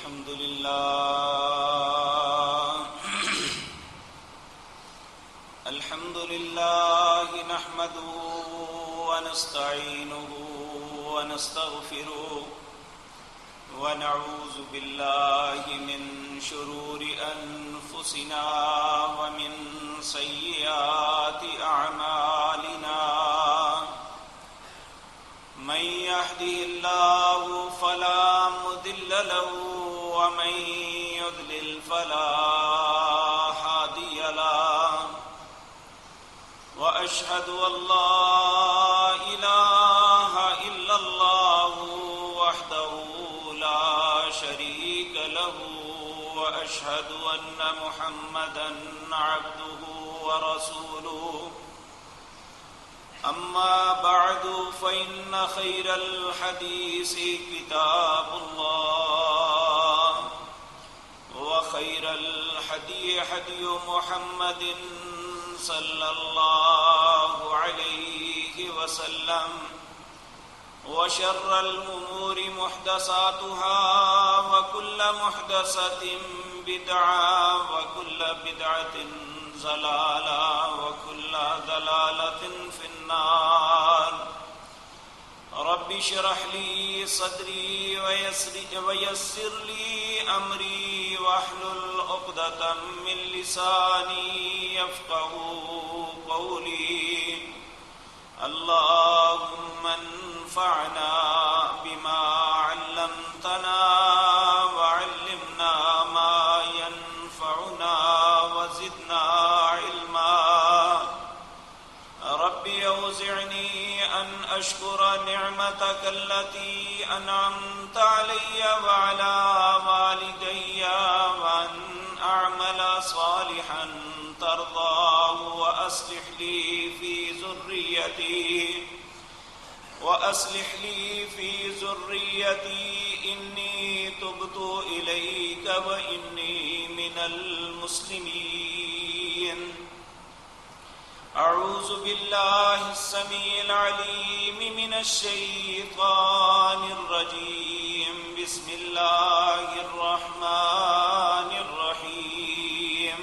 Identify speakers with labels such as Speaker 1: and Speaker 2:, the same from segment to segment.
Speaker 1: الحمد لله نحمده ونستعينه ونستغفره ونعوذ بالله من شرور أنفسنا ومن سيئات أعمالنا من يهده الله فلا مضل له ومن يضلل فلا هادي له وأشهد أن لا إله إلا الله وحده لا شريك له وأشهد أن محمدا عبده ورسوله أما بعد فإن خير الحديث كتاب الله وخير الهدي هدي محمد صلى الله عليه وسلم وشر الأمور محدثاتها وكل محدثة بدعة وكل بدعة ضلالة وكل ضلالة في النار رب اشرح لي صدري ويسر لي أمري واحلل عقدة من لساني يفقهوا قولي اللهم انفعنا بما علمتنا وعلمنا ما ينفعنا وزدنا علما رب أوزعني أن أشكر نعمتك التي أنعمت علي وعلى والدي وأن أعمل صالحا ترضاه وأصلح لي في ذريتي إني تبت إليك وإني من المسلمين أعوذ بالله السميع العليم من الشيطان الرجيم بسم الله الرحمن الرحيم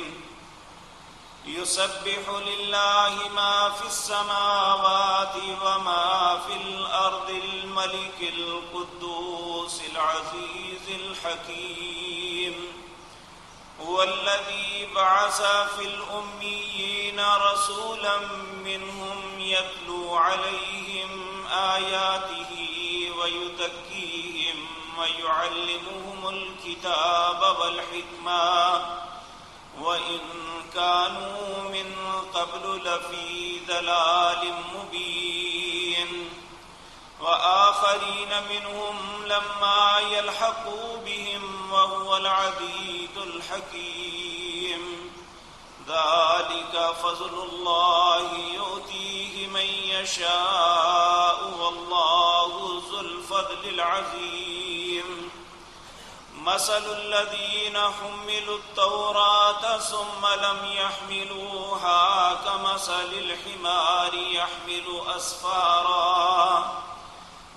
Speaker 1: يسبح لله ما في السماوات وما في الأرض الملك القدوس العزيز الحكيم هو الذي بعث في الأميين رسولا منهم يتلو عليهم آياته ويزكيهم ويعلمهم الكتاب والحكمة وإن كانوا من قبل لفي ضلال مبين وآخرين منهم لما يلحقوا بهم وهو العزيز الحكيم ذلك فضل الله يؤتيه من يشاء والله ذو الفضل العظيم مثل الذين حملوا التوراة ثم لم يحملوها كمثل الحمار يحمل أسفارا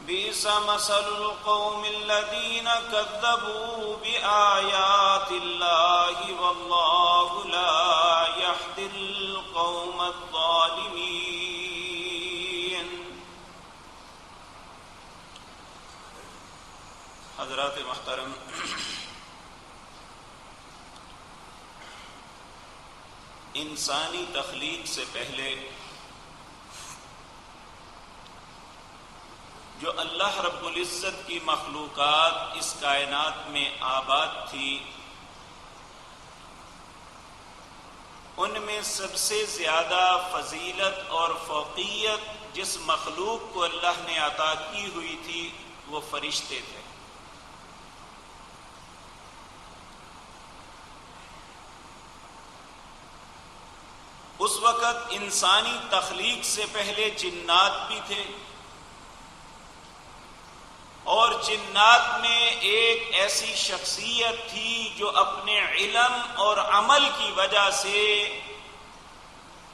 Speaker 1: بئس مثل القوم الذين كذبوا بآيات الله والله لا يهدي القوم الظالمين. حضرات محترم، انسانی تخلیق سے پہلے جو اللہ رب العزت کی مخلوقات اس کائنات میں آباد تھی، ان میں سب سے زیادہ فضیلت اور فوقیت جس مخلوق کو اللہ نے عطا کی ہوئی تھی وہ فرشتے تھے. اس وقت انسانی تخلیق سے پہلے جنات بھی تھے، اور جنات میں ایک ایسی شخصیت تھی جو اپنے علم اور عمل کی وجہ سے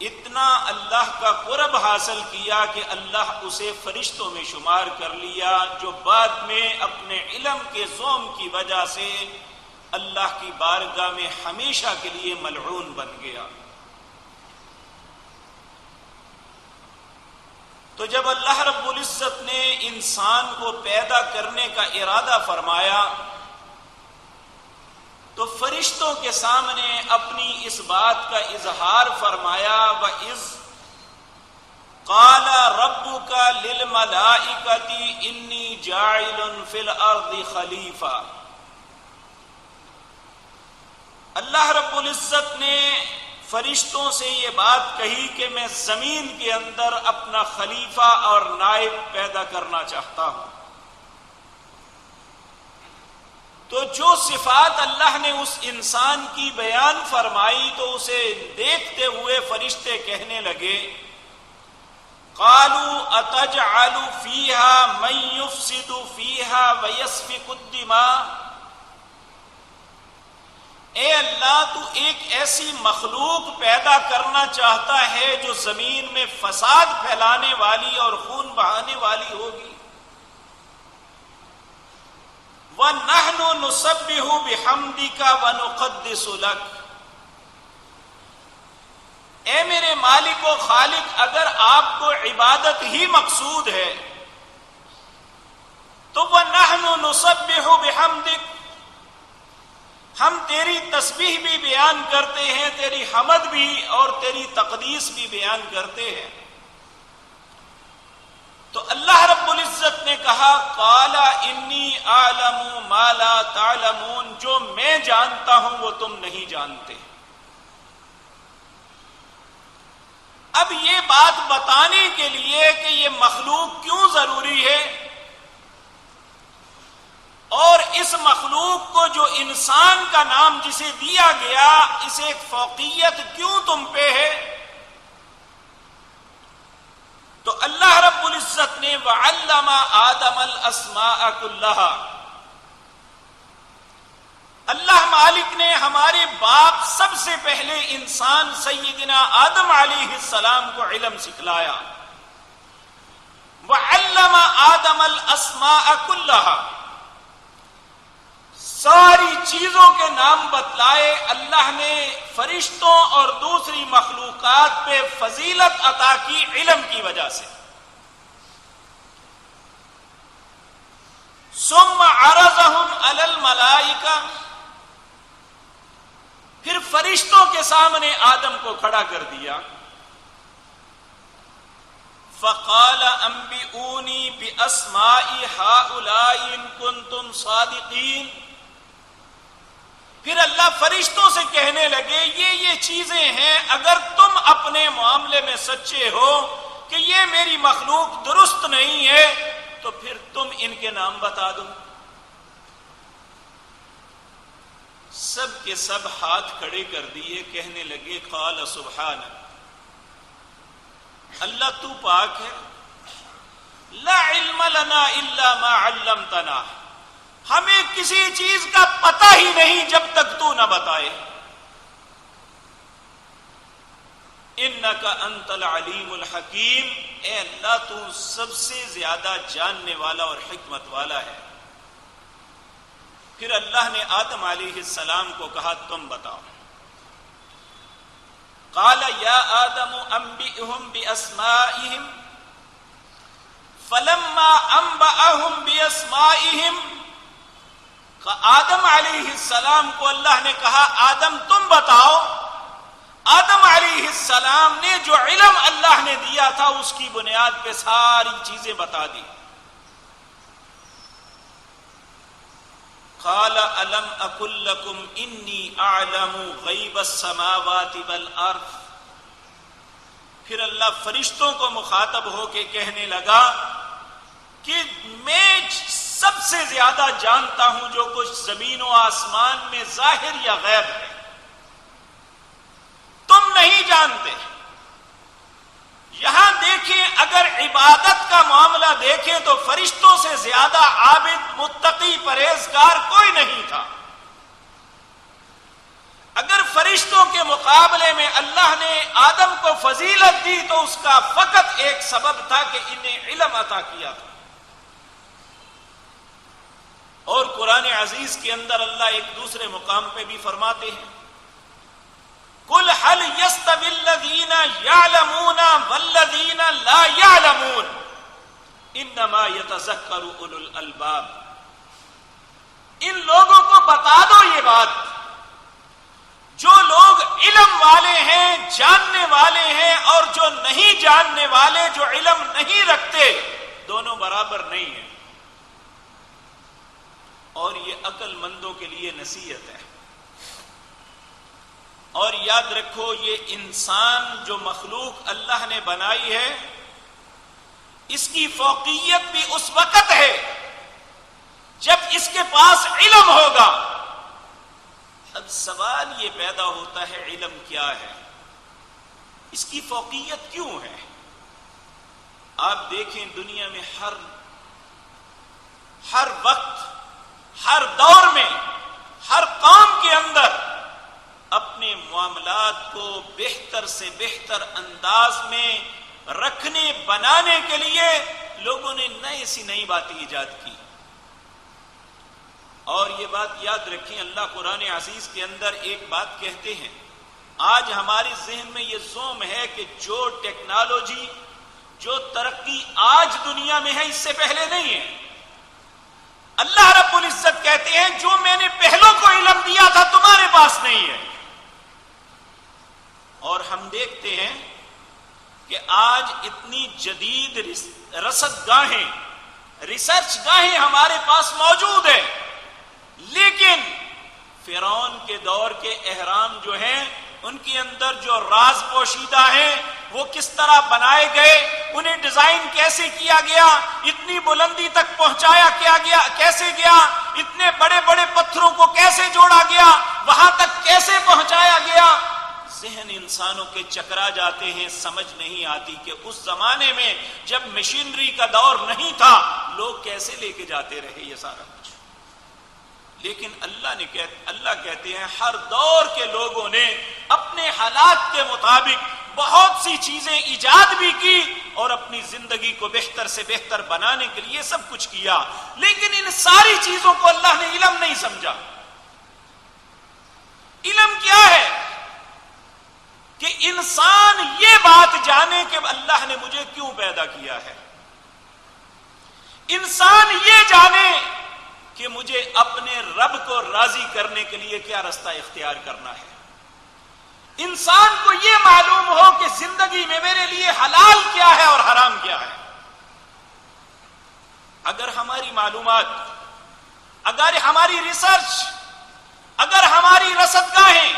Speaker 1: اتنا اللہ کا قرب حاصل کیا کہ اللہ اسے فرشتوں میں شمار کر لیا، جو بعد میں اپنے علم کے زوم کی وجہ سے اللہ کی بارگاہ میں ہمیشہ کے لیے ملعون بن گیا۔ تو جب اللہ رب العزت نے انسان کو پیدا کرنے کا ارادہ فرمایا تو فرشتوں کے سامنے اپنی اس بات کا اظہار فرمایا، وَإِذْ قَالَ رَبُّكَ لِلْمَلَائِكَةِ إِنِّي جَاعِلٌ فِي الْأَرْضِ خَلِيفَةً۔ اللہ رب العزت نے فرشتوں سے یہ بات کہی کہ میں زمین کے اندر اپنا خلیفہ اور نائب پیدا کرنا چاہتا ہوں۔ تو جو صفات اللہ نے اس انسان کی بیان فرمائی تو اسے دیکھتے ہوئے فرشتے کہنے لگے، قالوا اتجعل فيها من يفسد فيها ويسفك الدماء۔ اے اللہ، تو ایک ایسی مخلوق پیدا کرنا چاہتا ہے جو زمین میں فساد پھیلانے والی اور خون بہانے والی ہوگی۔ وَنَحْنُ نُسَبِّحُ بِحَمْدِكَ وَنُقَدِّسُ لَكَ۔ اے میرے مالک و خالق، اگر آپ کو عبادت ہی مقصود ہے تو وَنَحْنُ نُسَبِّحُ بِحَمْدِكَ، ہم تیری تسبیح بھی بیان کرتے ہیں، تیری حمد بھی اور تیری تقدیس بھی بیان کرتے ہیں۔ تو اللہ رب العزت نے کہا، قال انی اعلم ما لا تعلمون، جو میں جانتا ہوں وہ تم نہیں جانتے۔ اب یہ بات بتانے کے لیے کہ یہ مخلوق کیوں ضروری ہے اور اس مخلوق کو جو انسان کا نام جسے دیا گیا، اسے ایک فوقیت کیوں تم پہ ہے، تو اللہ رب العزت نے وَعَلَّمَ آدَمَ الْأَسْمَاءَ كُلَّهَا، اللہ مالک نے ہمارے باپ سب سے پہلے انسان سیدنا آدم علیہ السلام کو علم سکھلایا۔ وَعَلَّمَ آدَمَ الْأَسْمَاءَ كُلَّهَا، ساری چیزوں کے نام بتلائے۔ اللہ نے فرشتوں اور دوسری مخلوقات پہ فضیلت عطا کی علم کی وجہ سے۔ ثم عرضهم علی الملائکہ، پھر فرشتوں کے سامنے آدم کو کھڑا کر دیا۔ فقال انبئونی باسماء ہؤلاء ان کنتم صادقین، پھر اللہ فرشتوں سے کہنے لگے یہ چیزیں ہیں، اگر تم اپنے معاملے میں سچے ہو کہ یہ میری مخلوق درست نہیں ہے تو پھر تم ان کے نام بتا دو۔ سب کے سب ہاتھ کھڑے کر دیے، کہنے لگے قال سبحانک، اللہ تو پاک ہے، لا علم لنا الا ما علمتنا، ہمیں کسی چیز کا پتہ ہی نہیں جب تک تو نہ بتائے۔ انک انت العلیم الحکیم، اے اللہ تو سب سے زیادہ جاننے والا اور حکمت والا ہے۔ پھر اللہ نے آدم علیہ السلام کو کہا تم بتاؤ۔ قال یا آدم انبئهم باسمائهم، فلما انبأهم باسمائهم، آدم علیہ السلام کو اللہ نے کہا آدم تم بتاؤ۔ آدم علیہ السلام نے جو علم اللہ نے دیا تھا اس کی بنیاد پہ ساری چیزیں بتا دی۔ قال الم اقل لكم انی اعلم غیب السماوات والارض، پھر اللہ فرشتوں کو مخاطب ہو کے کہنے لگا کہ میں سب سے زیادہ جانتا ہوں جو کچھ زمین و آسمان میں ظاہر یا غیب ہے، تم نہیں جانتے۔ یہاں دیکھیں، اگر عبادت کا معاملہ دیکھیں تو فرشتوں سے زیادہ عابد، متقی، پرہیزگار کوئی نہیں تھا۔ اگر فرشتوں فرشتوں کے مقابلے میں اللہ نے آدم کو فضیلت دی تو اس کا فقط ایک سبب تھا کہ انہیں علم عطا کیا تھا. اور قرآن عزیز کے اندر اللہ ایک دوسرے مقام پہ بھی فرماتے ہیں قُلْ هَلْ يَسْتَوِي الَّذِينَ يَعْلَمُونَ وَالَّذِينَ لَا يَعْلَمُونَ إِنَّمَا يَتَذَكَّرُ أُولُو الْأَلْبَابِ. ان لوگوں کو بتا دو یہ بات، جو لوگ علم والے ہیں، جاننے والے ہیں، اور جو نہیں جاننے والے، جو علم نہیں رکھتے، دونوں برابر نہیں ہیں. اور یہ عقل مندوں کے لیے نصیحت ہے. اور یاد رکھو یہ انسان جو مخلوق اللہ نے بنائی ہے، اس کی فوقیت بھی اس وقت ہے جب اس کے پاس علم ہوگا. اب سوال یہ پیدا ہوتا ہے علم کیا ہے، اس کی فوقیت کیوں ہے؟ آپ دیکھیں دنیا میں ہر وقت، ہر دور میں، ہر قوم کے اندر اپنے معاملات کو بہتر سے بہتر انداز میں رکھنے بنانے کے لیے لوگوں نے نئی سی نئی باتیں ایجاد کی. اور یہ بات یاد رکھیں، اللہ قرآن عزیز کے اندر ایک بات کہتے ہیں. آج ہمارے ذہن میں یہ زوم ہے کہ جو ٹیکنالوجی، جو ترقی آج دنیا میں ہے اس سے پہلے نہیں ہے. اللہ رب العزت کہتے ہیں جو میں نے پہلوں کو علم دیا تھا تمہارے پاس نہیں ہے. اور ہم دیکھتے ہیں کہ آج اتنی جدید رصد گاہیں، ریسرچ گاہیں ہمارے پاس موجود ہیں، لیکن فرعون کے دور کے اہرام جو ہیں ان کے اندر جو راز پوشیدہ ہیں وہ کس طرح بنائے گئے، انہیں ڈیزائن کیسے کیا گیا، اتنی بلندی تک پہنچایا کیا گیا، کیسے گیا، اتنے بڑے بڑے پتھروں کو کیسے جوڑا گیا، وہاں تک کیسے پہنچایا گیا، ذہن انسانوں کے چکرا جاتے ہیں. سمجھ نہیں آتی کہ اس زمانے میں جب مشینری کا دور نہیں تھا لوگ کیسے لے کے جاتے رہے یہ سارا کچھ. لیکن اللہ کہتے ہیں ہر دور کے لوگوں نے اپنے حالات کے مطابق بہت سی چیزیں ایجاد بھی کی اور اپنی زندگی کو بہتر سے بہتر بنانے کے لیے سب کچھ کیا. لیکن ان ساری چیزوں کو اللہ نے علم نہیں سمجھا. علم کیا ہے؟ کہ انسان یہ بات جانے کہ اللہ نے مجھے کیوں پیدا کیا ہے. انسان یہ جانے کہ مجھے اپنے رب کو راضی کرنے کے لیے کیا رستہ اختیار کرنا ہے. انسان کو یہ معلوم ہو کہ زندگی میں میرے لیے حلال کیا ہے اور حرام کیا ہے. اگر ہماری معلومات، اگر ہماری ریسرچ، اگر ہماری رصدگاہیں،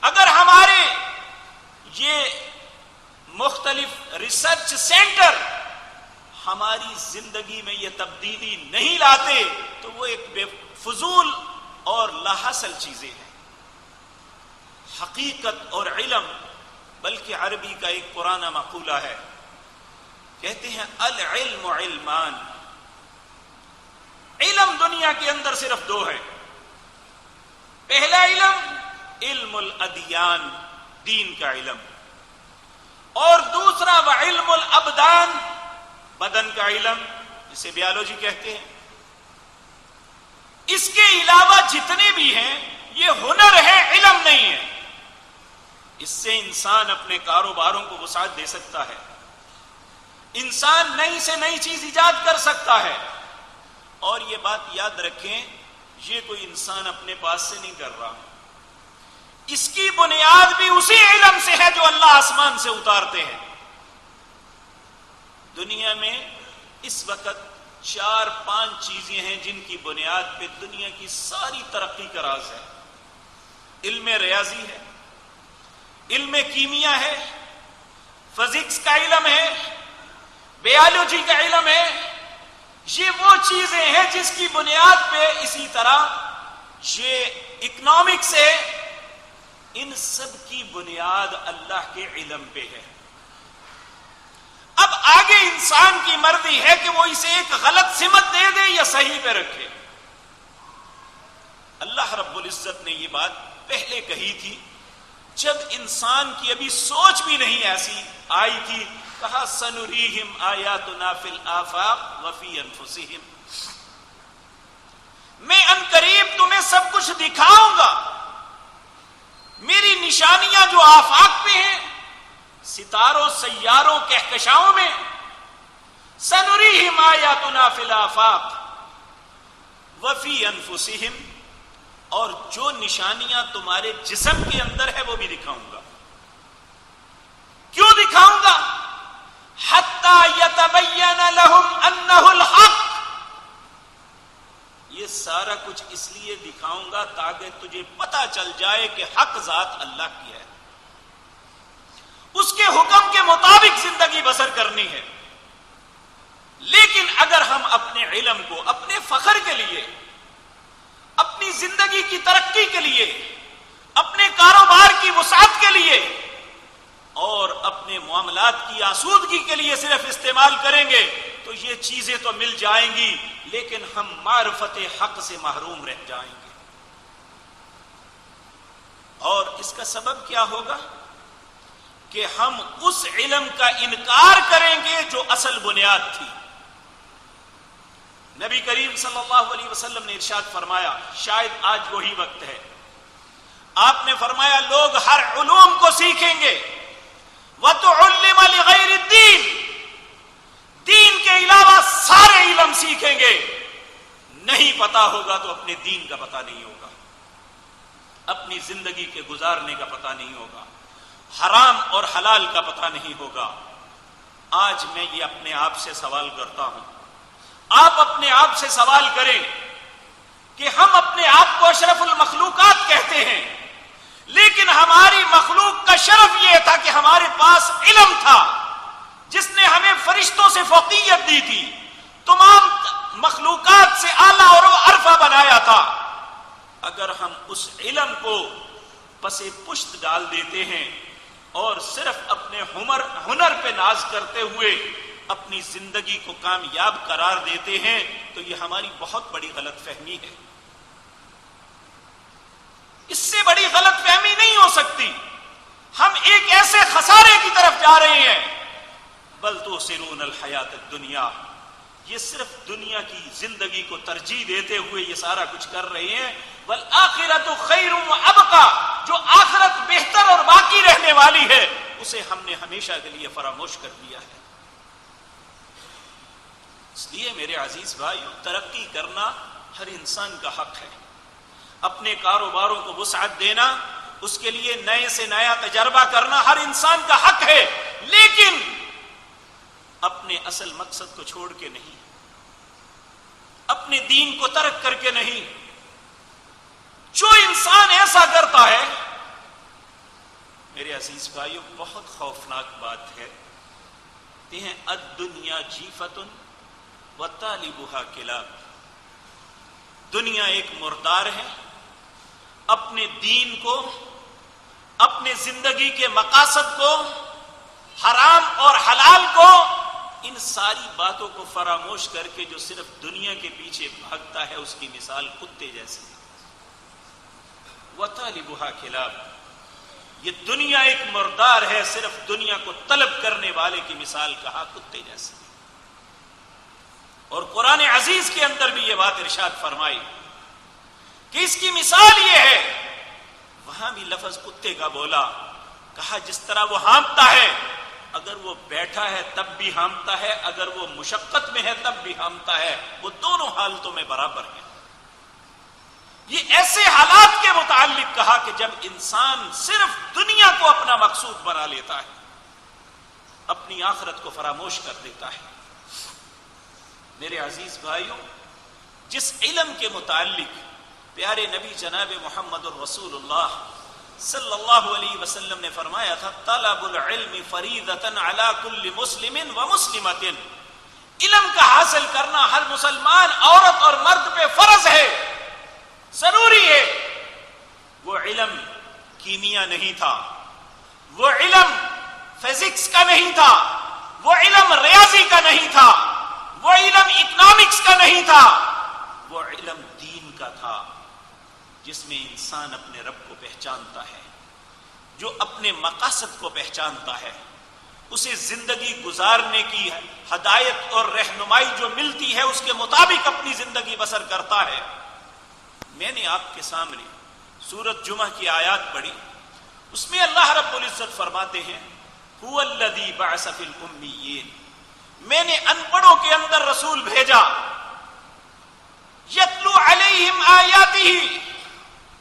Speaker 1: اگر ہمارے یہ مختلف ریسرچ سینٹر ہماری زندگی میں یہ تبدیلی نہیں لاتے تو وہ ایک بے فضول اور لا حاصل چیزیں ہیں. حقیقت اور علم، بلکہ عربی کا ایک پرانا مقولہ ہے، کہتے ہیں العلم علمان. علم دنیا کے اندر صرف دو ہے. پہلا علم علم الادیان، دین کا علم، اور دوسرا وعلم الابدان، بدن کا علم جسے بیالوجی کہتے ہیں. اس کے علاوہ جتنے بھی ہیں یہ ہنر ہے، علم نہیں ہے. اس سے انسان اپنے کاروباروں کو وسعت دے سکتا ہے، انسان نئی سے نئی چیز ایجاد کر سکتا ہے. اور یہ بات یاد رکھیں، یہ کوئی انسان اپنے پاس سے نہیں کر رہا، اس کی بنیاد بھی اسی علم سے ہے جو اللہ آسمان سے اتارتے ہیں. دنیا میں اس وقت 4-5 چیزیں ہیں جن کی بنیاد پہ دنیا کی ساری ترقی کا راز ہے. علم ریاضی ہے، علم کیمیا ہے، فزکس کا علم ہے، بیالوجی کا علم ہے. یہ وہ چیزیں ہیں جس کی بنیاد پہ، اسی طرح یہ اکنامکس ہے، ان سب کی بنیاد اللہ کے علم پہ ہے. اب آگے انسان کی مرضی ہے کہ وہ اسے ایک غلط سمت دے دے یا صحیح پہ رکھے. اللہ رب العزت نے یہ بات پہلے کہی تھی جب انسان کی ابھی سوچ بھی نہیں ایسی آئی تھی، کہا سنریہم آیاتنا فی الآفاق وفی انفسہم، میں ان قریب تمہیں سب کچھ دکھاؤں گا، میری نشانیاں جو آفاق پہ ہیں، ستاروں سیاروں کہکشاؤں میں، سنریہم آیاتنا فی الآفاق وفی انفسہم، اور جو نشانیاں تمہارے جسم کے اندر ہے وہ بھی دکھاؤں گا۔ کیوں دکھاؤں گا؟ حتی یتبین لہم انہ الحق، یہ سارا کچھ اس لیے دکھاؤں گا تاکہ تجھے پتا چل جائے کہ حق ذات اللہ کی ہے، اس کے حکم کے مطابق زندگی بسر کرنی ہے۔ لیکن اگر ہم اپنے علم کو اپنے فخر کے لیے، اپنی زندگی کی ترقی کے لیے، اپنے کاروبار کی وسعت کے لیے اور اپنے معاملات کی آسودگی کے لیے صرف استعمال کریں گے تو یہ چیزیں تو مل جائیں گی، لیکن ہم معرفت حق سے محروم رہ جائیں گے۔ اور اس کا سبب کیا ہوگا؟ کہ ہم اس علم کا انکار کریں گے جو اصل بنیاد تھی۔ نبی کریم صلی اللہ علیہ وسلم نے ارشاد فرمایا، شاید آج وہی وقت ہے، آپ نے فرمایا لوگ ہر علوم کو سیکھیں گے، وَتُعُلِّمَ لِغَيْرِ الدِّينِ، دین کے علاوہ سارے علم سیکھیں گے، نہیں پتا ہوگا تو اپنے دین کا پتا نہیں ہوگا، اپنی زندگی کے گزارنے کا پتا نہیں ہوگا، حرام اور حلال کا پتا نہیں ہوگا۔ آج میں یہ اپنے آپ سے سوال کرتا ہوں، آپ اپنے آپ سے سوال کریں کہ ہم اپنے آپ کو اشرف المخلوقات کہتے ہیں، لیکن ہماری مخلوق کا شرف یہ تھا کہ ہمارے پاس علم تھا جس نے ہمیں فرشتوں سے فوقیت دی تھی، تمام مخلوقات سے اعلیٰ اور عرفہ بنایا تھا۔ اگر ہم اس علم کو پس پشت ڈال دیتے ہیں اور صرف اپنے ہنر پہ ناز کرتے ہوئے اپنی زندگی کو کامیاب قرار دیتے ہیں تو یہ ہماری بہت بڑی غلط فہمی ہے۔ اس سے بڑی غلط فہمی نہیں ہو سکتی۔ ہم ایک ایسے خسارے کی طرف جا رہے ہیں، بل تؤثرون الحیات الدنیا، یہ صرف دنیا کی زندگی کو ترجیح دیتے ہوئے یہ سارا کچھ کر رہے ہیں، والآخرۃ خیر وابقیٰ، جو آخرت بہتر اور باقی رہنے والی ہے اسے ہم نے ہمیشہ کے لیے فراموش کر دیا ہے۔ اس لیے میرے عزیز بھائیو، ترقی کرنا ہر انسان کا حق ہے، اپنے کاروباروں کو وسعت دینا، اس کے لیے نئے سے نیا تجربہ کرنا ہر انسان کا حق ہے، لیکن اپنے اصل مقصد کو چھوڑ کے نہیں، اپنے دین کو ترک کر کے نہیں۔ جو انسان ایسا کرتا ہے، میرے عزیز بھائیو، بہت خوفناک بات ہے، کہتے ہیں الدنیا جیفۃ وطالبها کلاب، دنیا ایک مردار ہے، اپنے دین کو، اپنے زندگی کے مقاصد کو، حرام اور حلال کو، ان ساری باتوں کو فراموش کر کے جو صرف دنیا کے پیچھے بھاگتا ہے اس کی مثال کتے جیسی ہے۔ وطالبها کلاب، یہ دنیا ایک مردار ہے، صرف دنیا کو طلب کرنے والے کی مثال کہا کتے جیسی۔ اور قرآن عزیز کے اندر بھی یہ بات ارشاد فرمائی کہ اس کی مثال یہ ہے، وہاں بھی لفظ کتے کا بولا، کہا جس طرح وہ ہانپتا ہے، اگر وہ بیٹھا ہے تب بھی ہانپتا ہے، اگر وہ مشقت میں ہے تب بھی ہانپتا ہے، وہ دونوں حالتوں میں برابر ہیں۔ یہ ایسے حالات کے متعلق کہا کہ جب انسان صرف دنیا کو اپنا مقصود بنا لیتا ہے، اپنی آخرت کو فراموش کر دیتا ہے۔ میرے عزیز بھائیوں، جس علم کے متعلق پیارے نبی جناب محمد الرسول اللہ صلی اللہ علیہ وسلم نے فرمایا تھا، طلب العلم فریضۃ علی کل مسلم و مسلمۃ، علم کا حاصل کرنا ہر مسلمان عورت اور مرد پہ فرض ہے، ضروری ہے۔ وہ علم کیمیا نہیں تھا، وہ علم فزکس کا نہیں تھا، وہ علم ریاضی کا نہیں تھا، وہ علم اکنامکس کا نہیں تھا، وہ علم دین کا تھا، جس میں انسان اپنے رب کو پہچانتا ہے، جو اپنے مقاصد کو پہچانتا ہے، اسے زندگی گزارنے کی ہدایت اور رہنمائی جو ملتی ہے اس کے مطابق اپنی زندگی بسر کرتا ہے۔ میں نے آپ کے سامنے سورۃ جمعہ کی آیات پڑھی، اس میں اللہ رب العزت فرماتے ہیں هو الذی بعث فی الامیین، میں نے ان پڑھوں کے اندر رسول بھیجا، یتلو علیہم آیاتہ،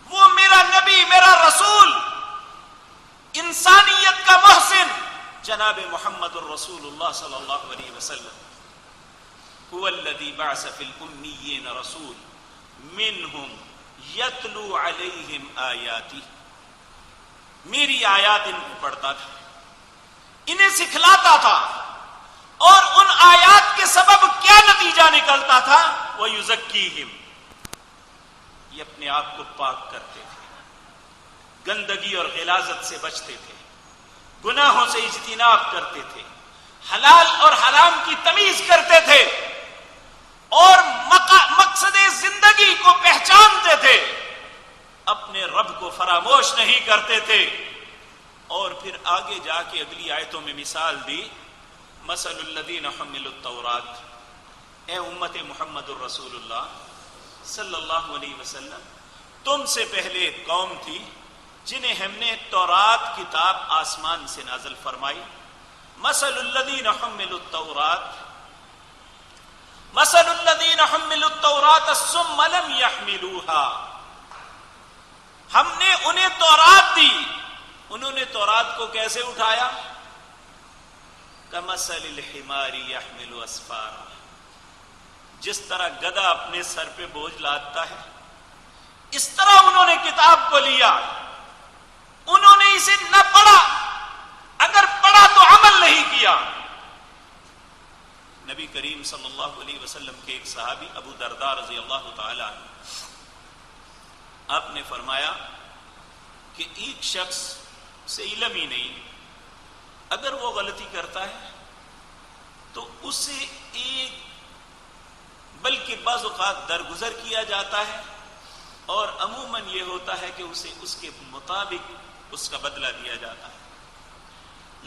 Speaker 1: وہ میرا نبی، میرا رسول، انسانیت کا محسن جناب محمد الرسول اللہ صلی اللہ علیہ وسلم، هو الذی بعث فی الامیین رسول منہم یتلو علیہم آیاتہ، میری آیات ان کو پڑھتا تھا، انہیں سکھلاتا تھا، اور ان آیات کے سبب کیا نتیجہ نکلتا تھا؟ وَيُزَكِّيهِمْ، یہ اپنے آپ کو پاک کرتے تھے، گندگی اور غلاظت سے بچتے تھے، گناہوں سے اجتناب کرتے تھے، حلال اور حرام کی تمیز کرتے تھے، اور مقصد زندگی کو پہچانتے تھے، اپنے رب کو فراموش نہیں کرتے تھے۔ اور پھر آگے جا کے اگلی آیتوں میں مثال دی، مثل الذین حملوا التوراۃ، اے امت محمد الرسول اللہ صلی اللہ علیہ وسلم، تم سے پہلے ایک قوم تھی جنہیں ہم نے تورات کتاب آسمان سے نازل فرمائی۔ مثل الذین حملوا التوراۃ، مثل الذین حملوا التوراۃ ثم لم يحملوها، ہم نے انہیں تورات دی، انہوں نے تورات کو کیسے اٹھایا؟ کمثل الحمار يحمل اسفارا، جس طرح گدھا اپنے سر پہ بوجھ لادتا ہے، اس طرح انہوں نے کتاب کو لیا، انہوں نے اسے نہ پڑھا، اگر پڑھا تو عمل نہیں کیا۔ نبی کریم صلی اللہ علیہ وسلم کے ایک صحابی ابو درداء رضی اللہ تعالی عنہ، آپ نے فرمایا کہ ایک شخص سے علم ہی نہیں، اگر وہ غلطی کرتا ہے تو اسے ایک بلکہ بعض اوقات درگزر کیا جاتا ہے، اور عموماً یہ ہوتا ہے کہ اسے اس کے مطابق اس کا بدلہ دیا جاتا ہے۔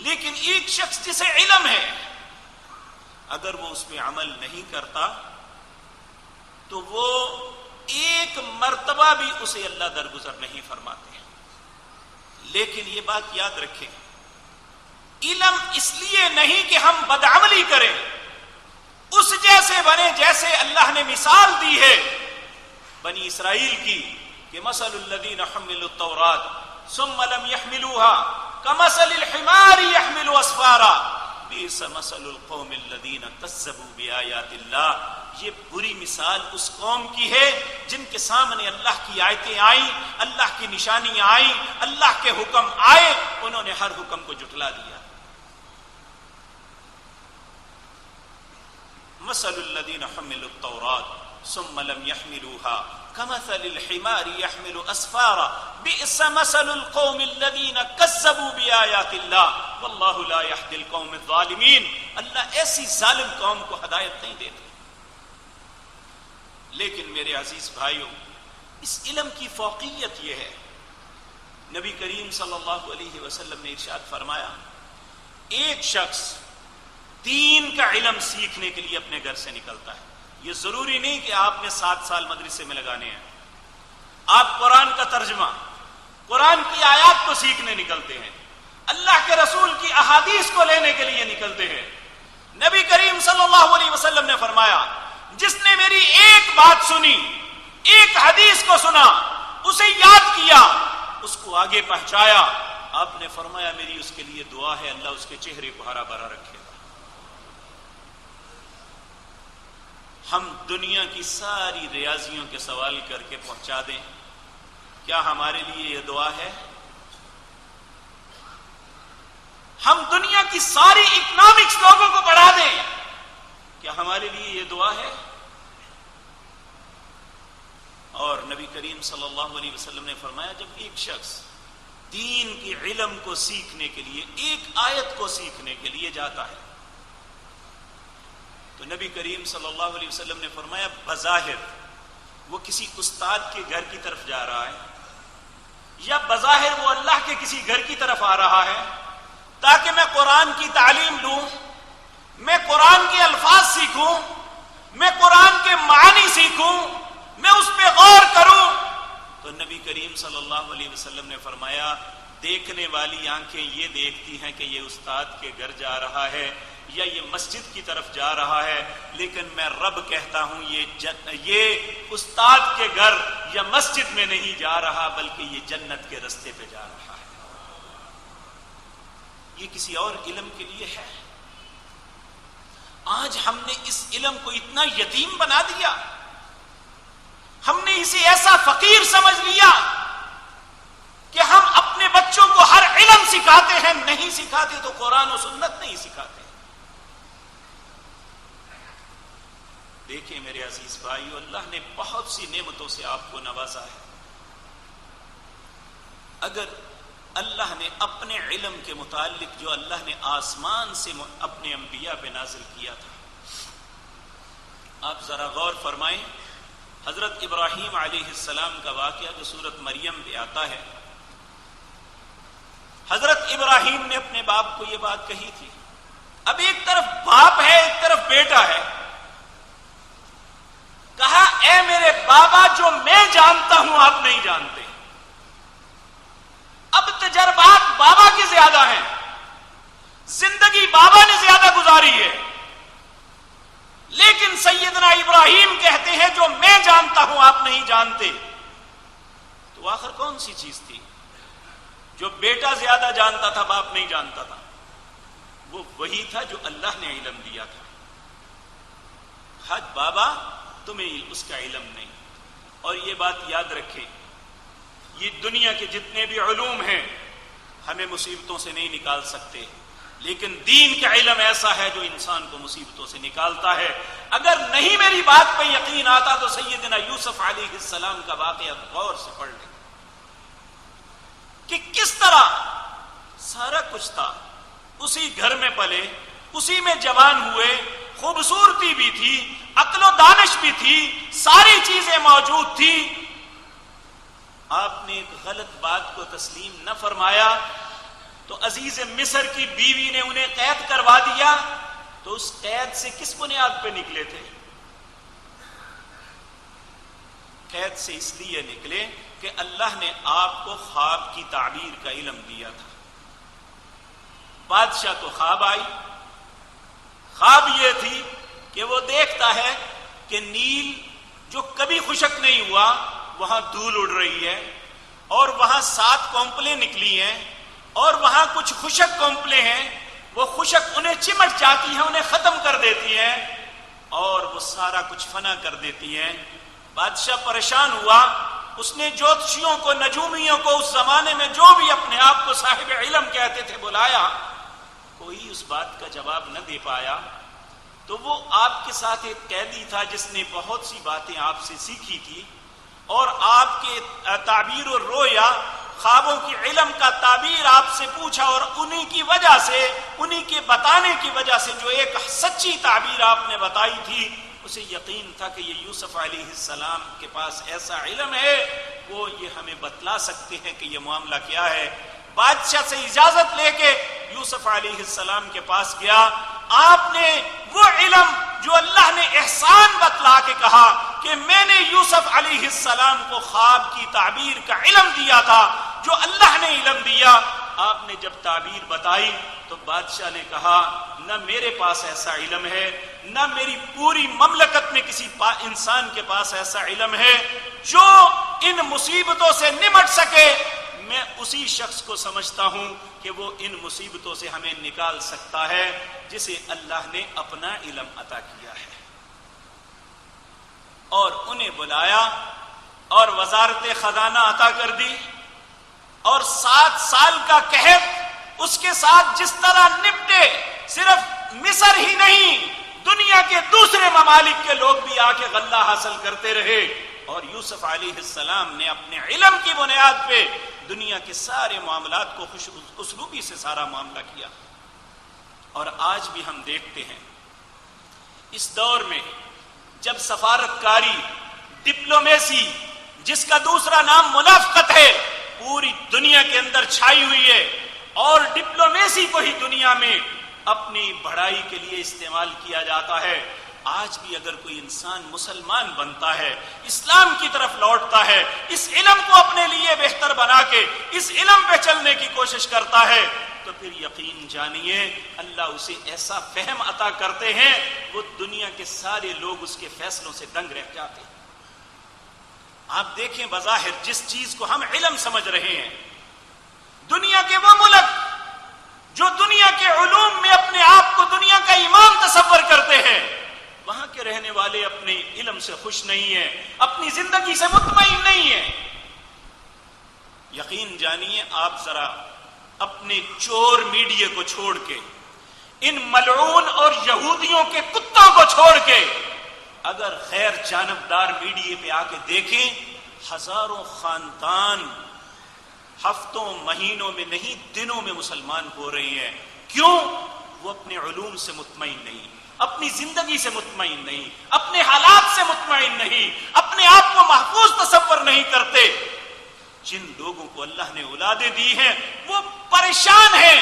Speaker 1: لیکن ایک شخص جسے علم ہے، اگر وہ اس پہ عمل نہیں کرتا تو وہ ایک مرتبہ بھی اسے اللہ درگزر نہیں فرماتے۔ لیکن یہ بات یاد رکھیں، علم اس لیے نہیں کہ ہم بدعملی کریں، اس جیسے بنے جیسے اللہ نے مثال دی ہے بنی اسرائیل کی کہ مثل الذین حملوا التوراۃ ثم لم يحملوها كمثل الحمار يحمل اسفارا بئس مثل القوم الذین کذبوا بآیات اللہ، یہ بری مثال اس قوم کی ہے جن کے سامنے اللہ کی آیتیں آئیں، اللہ کی نشانیاں آئیں، اللہ کے حکم آئے، انہوں نے ہر حکم کو جھٹلا دیا۔ مثل الذین حملوا التوراۃ ثم لم يحملوها كمثل الحمار يحمل اسفارا بئس مثل القوم الذين كذبوا بآيات الله والله لا يهدي القوم الظالمين، اللہ ایسی ظالم قوم کو ہدایت نہیں دیتے۔ لیکن میرے عزیز بھائیوں، اس علم کی فوقیت یہ ہے، نبی کریم صلی اللہ علیہ وسلم نے ارشاد فرمایا، ایک شخص دین کا علم سیکھنے کے لیے اپنے گھر سے نکلتا ہے، یہ ضروری نہیں کہ آپ نے 7 سال مدرسے میں لگانے ہیں، آپ قرآن کا ترجمہ، قرآن کی آیات کو سیکھنے نکلتے ہیں، اللہ کے رسول کی احادیث کو لینے کے لیے نکلتے ہیں۔ نبی کریم صلی اللہ علیہ وسلم نے فرمایا، جس نے میری ایک بات سنی، ایک حدیث کو سنا، اسے یاد کیا، اس کو آگے پہنچایا، آپ نے فرمایا میری اس کے لیے دعا ہے، اللہ اس کے چہرے کو ہرا بھرا رکھے گا۔ ہم دنیا کی ساری ریاضیوں کے سوال کر کے پہنچا دیں، کیا ہمارے لیے یہ دعا ہے؟ ہم دنیا کی ساری اکنامکس لوگوں کو پڑھا دیں، کیا ہمارے لیے یہ دعا ہے؟ اور نبی کریم صلی اللہ علیہ وسلم نے فرمایا، جب ایک شخص دین کی علم کو سیکھنے کے لیے، ایک آیت کو سیکھنے کے لیے جاتا ہے، تو نبی کریم صلی اللہ علیہ وسلم نے فرمایا بظاہر وہ کسی استاد کے گھر کی طرف جا رہا ہے، یا بظاہر وہ اللہ کے کسی گھر کی طرف آ رہا ہے تاکہ میں قرآن کی تعلیم لوں، میں قرآن کے الفاظ سیکھوں، میں قرآن کے معنی سیکھوں، میں اس پہ غور کروں، تو نبی کریم صلی اللہ علیہ وسلم نے فرمایا دیکھنے والی آنکھیں یہ دیکھتی ہیں کہ یہ استاد کے گھر جا رہا ہے یا یہ مسجد کی طرف جا رہا ہے، لیکن میں رب کہتا ہوں یہ استاد کے گھر یا مسجد میں نہیں جا رہا بلکہ یہ جنت کے رستے پہ جا رہا ہے۔ یہ کسی اور علم کے لیے ہے۔ آج ہم نے اس علم کو اتنا یتیم بنا دیا، ہم نے اسے ایسا فقیر سمجھ لیا کہ ہم اپنے بچوں کو ہر علم سکھاتے ہیں، نہیں سکھاتے تو قرآن و سنت نہیں سکھاتے۔ دیکھیں میرے عزیز بھائیو، اللہ نے بہت سی نعمتوں سے آپ کو نوازا ہے۔ اگر اللہ نے اپنے علم کے متعلق جو اللہ نے آسمان سے اپنے انبیاء پہ نازل کیا تھا، آپ ذرا غور فرمائیں، حضرت ابراہیم علیہ السلام کا واقعہ جو سورۃ مریم پہ آتا ہے، حضرت ابراہیم نے اپنے باپ کو یہ بات کہی تھی۔ اب ایک طرف باپ ہے، ایک طرف بیٹا ہے، کہا اے میرے بابا جو میں جانتا ہوں آپ نہیں جانتے۔ اب تجربات بابا کے زیادہ ہیں، زندگی بابا نے زیادہ گزاری ہے، لیکن سیدنا ابراہیم کہتے ہیں جو میں جانتا ہوں آپ نہیں جانتے۔ تو آخر کون سی چیز تھی جو بیٹا زیادہ جانتا تھا باپ نہیں جانتا تھا؟ وہ وہی تھا جو اللہ نے علم دیا تھا۔ حج بابا تمہیں اس کا علم نہیں۔ اور یہ بات یاد رکھیں، یہ دنیا کے جتنے بھی علوم ہیں ہمیں مصیبتوں سے نہیں نکال سکتے، لیکن دین کا علم ایسا ہے جو انسان کو مصیبتوں سے نکالتا ہے۔ اگر نہیں میری بات پہ یقین آتا تو سیدنا یوسف علیہ السلام کا واقعہ غور سے پڑھ لیں کہ کس طرح سارا کچھ تھا، اسی گھر میں پلے، اسی میں جوان ہوئے، خوبصورتی بھی تھی، عقل و دانش بھی تھی، ساری چیزیں موجود تھی۔ آپ نے ایک غلط بات کو تسلیم نہ فرمایا تو عزیز مصر کی بیوی نے انہیں قید کروا دیا، تو اس قید سے کس بنیاد پہ نکلے تھے؟ قید سے اس لیے نکلے کہ اللہ نے آپ کو خواب کی تعبیر کا علم دیا تھا۔ بادشاہ کو خواب آئی، خواب یہ تھی کہ وہ دیکھتا ہے کہ نیل جو کبھی خشک نہیں ہوا وہاں دھول اڑ رہی ہے، اور وہاں 7 کونپلیں نکلی ہیں، اور وہاں کچھ خشک کونپلیں ہیں، وہ خشک انہیں چمٹ جاتی ہیں، انہیں ختم کر دیتی ہیں، اور وہ سارا کچھ فنا کر دیتی ہیں۔ بادشاہ پریشان ہوا، اس نے جوتشیوں کو، نجومیوں کو، اس زمانے میں جو بھی اپنے آپ کو صاحب علم کہتے تھے، بلایا، کوئی اس بات کا جواب نہ دے پایا۔ تو وہ آپ کے ساتھ ایک قیدی تھا جس نے بہت سی باتیں آپ سے سیکھی تھی، اور آپ کے تعبیر و رویا، خوابوں کی علم کا تعبیر آپ سے پوچھا، اور انہی کی وجہ سے، انہی کے بتانے کی وجہ سے جو ایک سچی تعبیر آپ نے بتائی تھی، اسے یقین تھا کہ یہ یوسف علیہ السلام کے پاس ایسا علم ہے، وہ یہ ہمیں بتلا سکتے ہیں کہ یہ معاملہ کیا ہے۔ بادشاہ سے اجازت لے کے یوسف علیہ السلام کے پاس گیا۔ آپ نے وہ علم جو اللہ نے احسان بتلا کے کہا کہ میں نے یوسف علیہ السلام کو خواب کی تعبیر کا علم دیا تھا، جو اللہ نے علم دیا، آپ نے جب تعبیر بتائی تو بادشاہ نے کہا نہ میرے پاس ایسا علم ہے، نہ میری پوری مملکت میں کسی انسان کے پاس ایسا علم ہے جو ان مصیبتوں سے نمٹ سکے۔ میں اسی شخص کو سمجھتا ہوں کہ وہ ان مصیبتوں سے ہمیں نکال سکتا ہے جسے اللہ نے اپنا علم عطا کیا ہے۔ اور انہیں بلایا اور وزارت خزانہ عطا کر دی، اور 7 سال کا قحط اس کے ساتھ جس طرح نپٹے، صرف مصر ہی نہیں دنیا کے دوسرے ممالک کے لوگ بھی آ کے غلہ حاصل کرتے رہے، اور یوسف علیہ السلام نے اپنے علم کی بنیاد پہ دنیا کے سارے معاملات کو خوش اسلوبی سے سارا معاملہ کیا۔ اور آج بھی ہم دیکھتے ہیں اس دور میں جب سفارتکاری، ڈپلومیسی، جس کا دوسرا نام منافقت ہے، پوری دنیا کے اندر چھائی ہوئی ہے اور ڈپلومیسی کو ہی دنیا میں اپنی بڑائی کے لیے استعمال کیا جاتا ہے. آج بھی اگر کوئی انسان مسلمان بنتا ہے، اسلام کی طرف لوٹتا ہے، اس علم کو اپنے لیے بہتر بنا کے اس علم پہ چلنے کی کوشش کرتا ہے، تو پھر یقین جانیے اللہ اسے ایسا فہم عطا کرتے ہیں وہ دنیا کے سارے لوگ اس کے فیصلوں سے دنگ رہ جاتے ہیں. آپ دیکھیں بظاہر جس چیز کو ہم علم سمجھ رہے ہیں، دنیا کے وہ ملک جو دنیا کے علوم میں اپنے آپ کو دنیا کا امام تصور کرتے ہیں، وہاں کے رہنے والے اپنے علم سے خوش نہیں ہیں، اپنی زندگی سے مطمئن نہیں ہیں. یقین جانیے آپ ذرا اپنے چور میڈیا کو چھوڑ کے، ان ملعون اور یہودیوں کے کتوں کو چھوڑ کے اگر غیر جانبدار میڈیا پہ آ کے دیکھیں، ہزاروں خاندان ہفتوں مہینوں میں نہیں دنوں میں مسلمان ہو رہے ہیں. کیوں؟ وہ اپنے علوم سے مطمئن نہیں، اپنی زندگی سے مطمئن نہیں، اپنے حالات سے مطمئن نہیں، اپنے آپ کو محفوظ تصور نہیں کرتے. جن لوگوں کو اللہ نے اولادیں دی ہیں وہ پریشان ہیں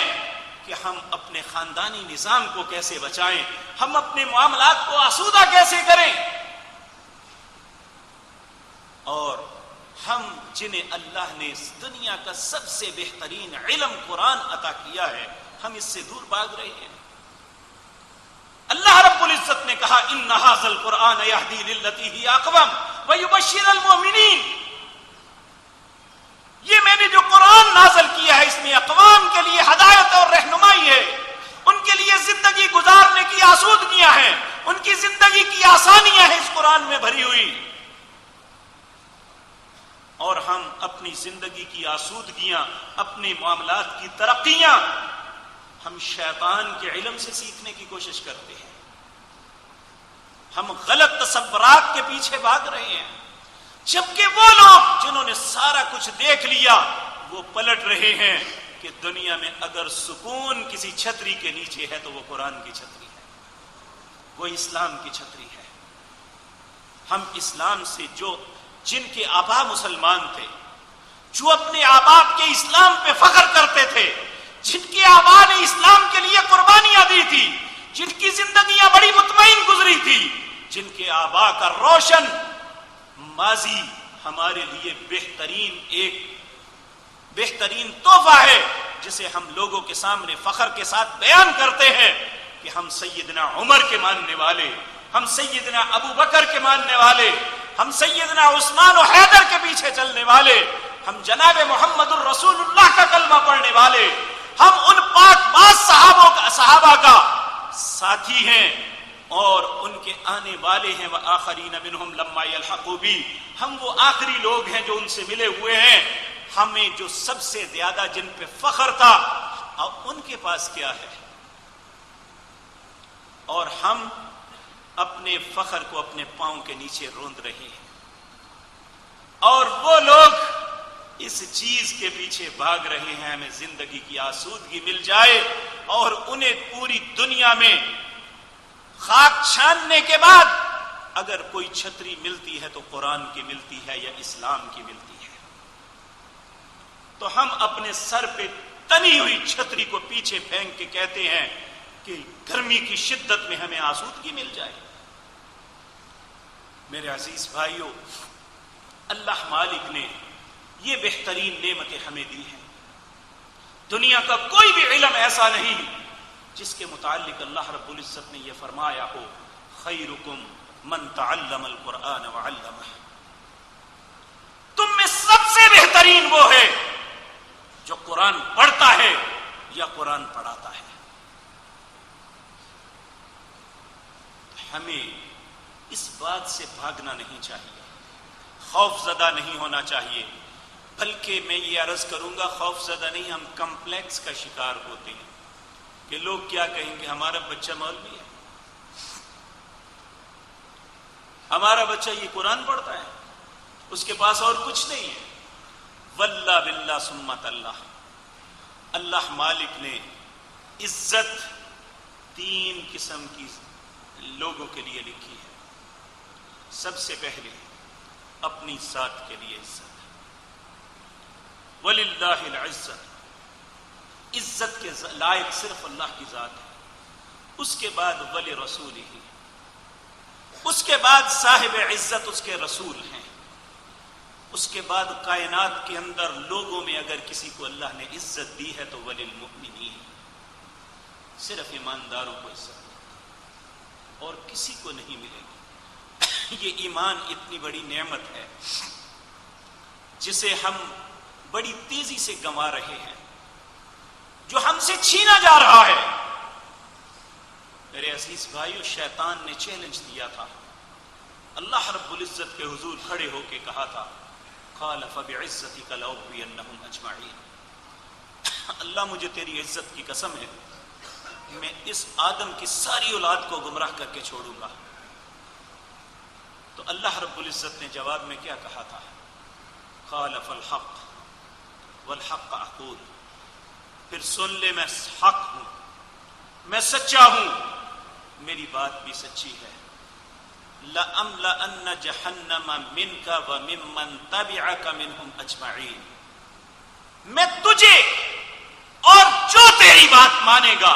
Speaker 1: کہ ہم اپنے خاندانی نظام کو کیسے بچائیں، ہم اپنے معاملات کو آسودہ کیسے کریں. اور ہم جنہیں اللہ نے اس دنیا کا سب سے بہترین علم قرآن عطا کیا ہے، ہم اس سے دور بھاگ رہے ہیں. اللہ رب العزت نے کہا ان ھذا القرآن یہدی للتی ہی اقوم ویبشر المؤمنین، یہ میں نے جو قرآن نازل کیا ہے اس میں اقوام کے لیے ہدایت اور رہنمائی ہے، ان کے لیے زندگی گزارنے کی آسودگیاں ہیں، ان کی زندگی کی آسانیاں ہیں اس قرآن میں بھری ہوئی. اور ہم اپنی زندگی کی آسودگیاں، اپنے معاملات کی ترقیاں ہم شیطان کے علم سے سیکھنے کی کوشش کرتے ہیں. ہم غلط تصورات کے پیچھے بھاگ رہے ہیں، جبکہ وہ لوگ جنہوں نے سارا کچھ دیکھ لیا وہ پلٹ رہے ہیں کہ دنیا میں اگر سکون کسی چھتری کے نیچے ہے تو وہ قرآن کی چھتری ہے، وہ اسلام کی چھتری ہے. ہم اسلام سے جن کے آبا مسلمان تھے، جو اپنے آبا کے اسلام پہ فخر کرتے تھے، جن کے آبا نے اسلام کے لیے قربانیاں دی تھی، جن کی زندگیاں بڑی مطمئن گزری تھی، جن کے آبا کا روشن ماضی ہمارے لیے بہترین تحفہ ہے جسے ہم لوگوں کے سامنے فخر کے ساتھ بیان کرتے ہیں کہ ہم سیدنا عمر کے ماننے والے، ہم سیدنا ابو بکر کے ماننے والے، ہم سیدنا عثمان و حیدر کے پیچھے چلنے والے، ہم جناب محمد الرسول اللہ کا کلمہ پڑھنے والے، ہم ان پاک باز صحابہ کا ساتھی ہیں اور ان کے آنے والے ہیں. وآخرین منہم لما یلحقوا بی، ہم وہ آخری لوگ ہیں جو ان سے ملے ہوئے ہیں. ہمیں جو سب سے زیادہ جن پہ فخر تھا اب ان کے پاس کیا ہے، اور ہم اپنے فخر کو اپنے پاؤں کے نیچے روند رہے ہیں. اور وہ لوگ اس چیز کے پیچھے بھاگ رہے ہیں ہمیں زندگی کی آسودگی مل جائے، اور انہیں پوری دنیا میں خاک چھاننے کے بعد اگر کوئی چھتری ملتی ہے تو قرآن کی ملتی ہے یا اسلام کی ملتی ہے. تو ہم اپنے سر پہ تنی ہوئی چھتری کو پیچھے پھینک کے کہتے ہیں کہ گرمی کی شدت میں ہمیں آسودگی مل جائے. میرے عزیز بھائیوں، اللہ مالک نے یہ بہترین نعمتیں ہمیں دی ہیں. دنیا کا کوئی بھی علم ایسا نہیں جس کے متعلق اللہ رب العزت نے یہ فرمایا ہو خیرکم من تعلم القرآن وعلمہ. تم میں سب سے بہترین وہ ہے جو قرآن پڑھتا ہے یا قرآن پڑھاتا ہے. ہمیں اس بات سے بھاگنا نہیں چاہیے، خوف زدہ نہیں ہونا چاہیے، بلکہ میں یہ عرض کروں گا خوف زدہ نہیں، ہم کمپلیکس کا شکار ہوتے ہیں کہ لوگ کیا کہیں گے، ہمارا بچہ مولوی ہے، ہمارا بچہ یہ قرآن پڑھتا ہے، اس کے پاس اور کچھ نہیں ہے. واللہ باللہ سمت اللہ، اللہ مالک نے عزت 3 قسم کی لوگوں کے لیے لکھی ہے. سب سے پہلے اپنی ذات کے لیے عزت، وَلِلَّهِ الْعِزَّةُ، عزت کے لائق صرف اللہ کی ذات ہے، اس کے بعد وَلِرَسُولِهِ، اس کے بعد صاحب عزت اس کے رسول ہیں، اس کے بعد کائنات کے اندر لوگوں میں اگر کسی کو اللہ نے عزت دی ہے تو وَلِلْمُؤْمِنِينَ، صرف ایمانداروں کو عزت اور کسی کو نہیں ملے گی۔ یہ ایمان اتنی بڑی نعمت ہے جسے ہم بڑی تیزی سے گنوا رہے ہیں، جو ہم سے چھینا جا رہا ہے۔ میرے عزیز بھائیو، شیطان نے چیلنج دیا تھا، اللہ رب العزت کے حضور کھڑے ہو کے کہا تھا قال فبعزتك لأغوينهم اجمعين، اللہ مجھے تیری عزت کی قسم ہے میں اس آدم کی ساری اولاد کو گمراہ کر کے چھوڑوں گا۔ تو اللہ رب العزت نے جواب میں کیا کہا تھا؟ قال فالحق والحق اقول، پھر سن لے میں حق ہوں، میں سچا ہوں، میری بات بھی سچی ہے۔ لَأَمْلَأَنَّ جَهَنَّمَ مِنْكَ وَمِمَّنْ تَبِعَكَ مِنْهُمْ أَجْمَعِينَ، میں تجھے اور جو تیری بات مانے گا